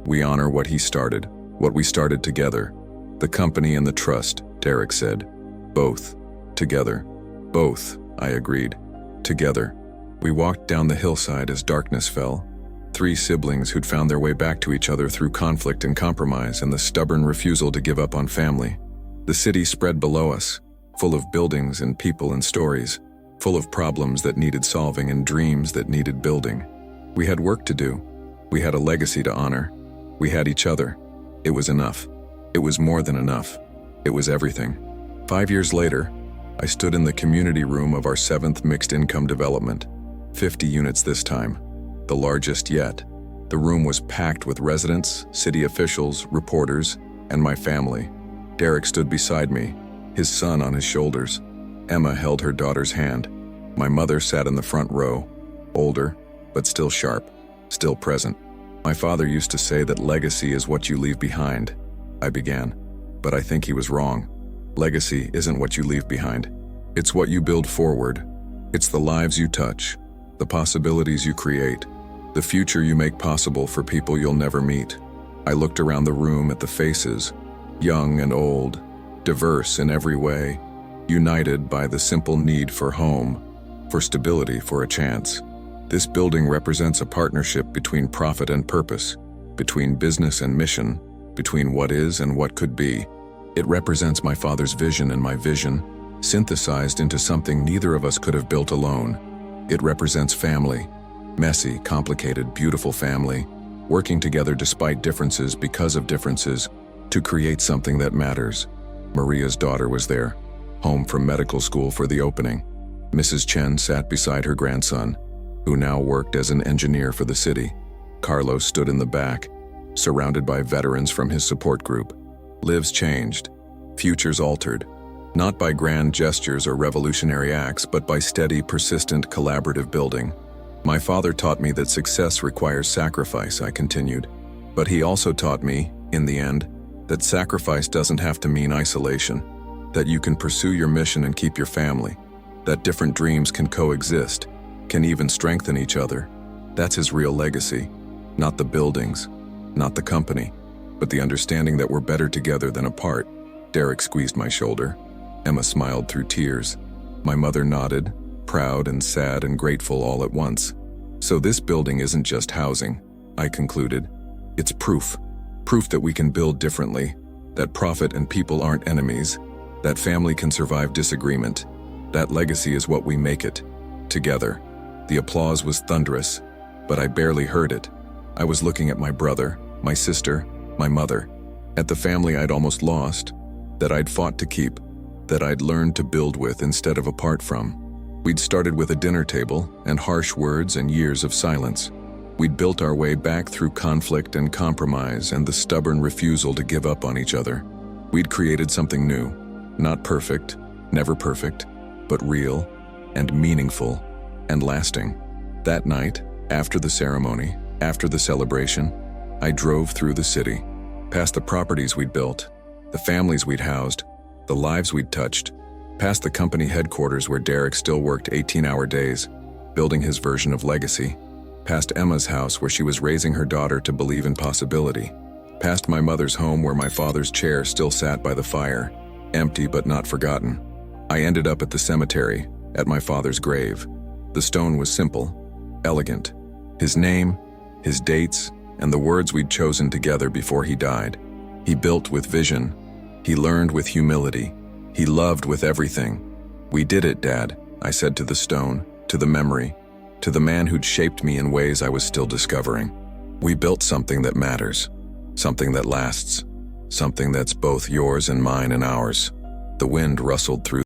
A: We honor what he started, what we started together. The company and the trust, Derek said. Both. Together. Both, I agreed. Together. We walked down the hillside as darkness fell. Three siblings who'd found their way back to each other through conflict and compromise and the stubborn refusal to give up on family. The city spread below us, full of buildings and people and stories, full of problems that needed solving and dreams that needed building. We had work to do. We had a legacy to honor. We had each other. It was enough. It was more than enough. It was everything. 5 years later, I stood in the community room of our 7th mixed income development. 50 units this time. The largest yet. The room was packed with residents, city officials, reporters, and my family. Derek stood beside me, his son on his shoulders. Emma held her daughter's hand. My mother sat in the front row, older, but still sharp, still present. My father used to say that legacy is what you leave behind, I began, but I think he was wrong. Legacy isn't what you leave behind. It's what you build forward. It's the lives you touch, the possibilities you create, the future you make possible for people you'll never meet. I looked around the room at the faces, young and old, diverse in every way, united by the simple need for home, for stability, for a chance. This building represents a partnership between profit and purpose, between business and mission, between what is and what could be. It represents my father's vision and my vision, synthesized into something neither of us could have built alone. It represents family, messy, complicated, beautiful family, working together despite differences because of differences, to create something that matters. Maria's daughter was there, home from medical school for the opening. Mrs. Chen sat beside her grandson, who now worked as an engineer for the city. Carlos stood in the back, surrounded by veterans from his support group. Lives changed, futures altered, not by grand gestures or revolutionary acts, but by steady, persistent, collaborative building. My father taught me that success requires sacrifice, I continued. But he also taught me, in the end, that sacrifice doesn't have to mean isolation, that you can pursue your mission and keep your family, that different dreams can coexist, can even strengthen each other. That's his real legacy, not the buildings, not the company, but the understanding that we're better together than apart. Derek squeezed my shoulder. Emma smiled through tears. My mother nodded, proud and sad and grateful all at once. So this building isn't just housing, I concluded. It's proof. Proof that we can build differently, that profit and people aren't enemies, that family can survive disagreement. That legacy is what we make it, together. The applause was thunderous, but I barely heard it. I was looking at my brother, my sister, my mother, at the family I'd almost lost, that I'd fought to keep, that I'd learned to build with instead of apart from. We'd started with a dinner table and harsh words and years of silence. We'd built our way back through conflict and compromise and the stubborn refusal to give up on each other. We'd created something new, not perfect, never perfect, but real and meaningful and lasting. That night, after the ceremony, after the celebration, I drove through the city, past the properties we'd built, the families we'd housed, the lives we'd touched, past the company headquarters where Derek still worked 18-hour days, building his version of legacy, past Emma's house where she was raising her daughter to believe in possibility, past my mother's home where my father's chair still sat by the fire, empty but not forgotten. I ended up at the cemetery, at my father's grave. The stone was simple, elegant. His name, his dates, and the words we'd chosen together before he died. He built with vision. He learned with humility. He loved with everything. "We did it, Dad," I said to the stone, to the memory, to the man who'd shaped me in ways I was still discovering. We built something that matters, something that lasts, something that's both yours and mine and ours. The wind rustled through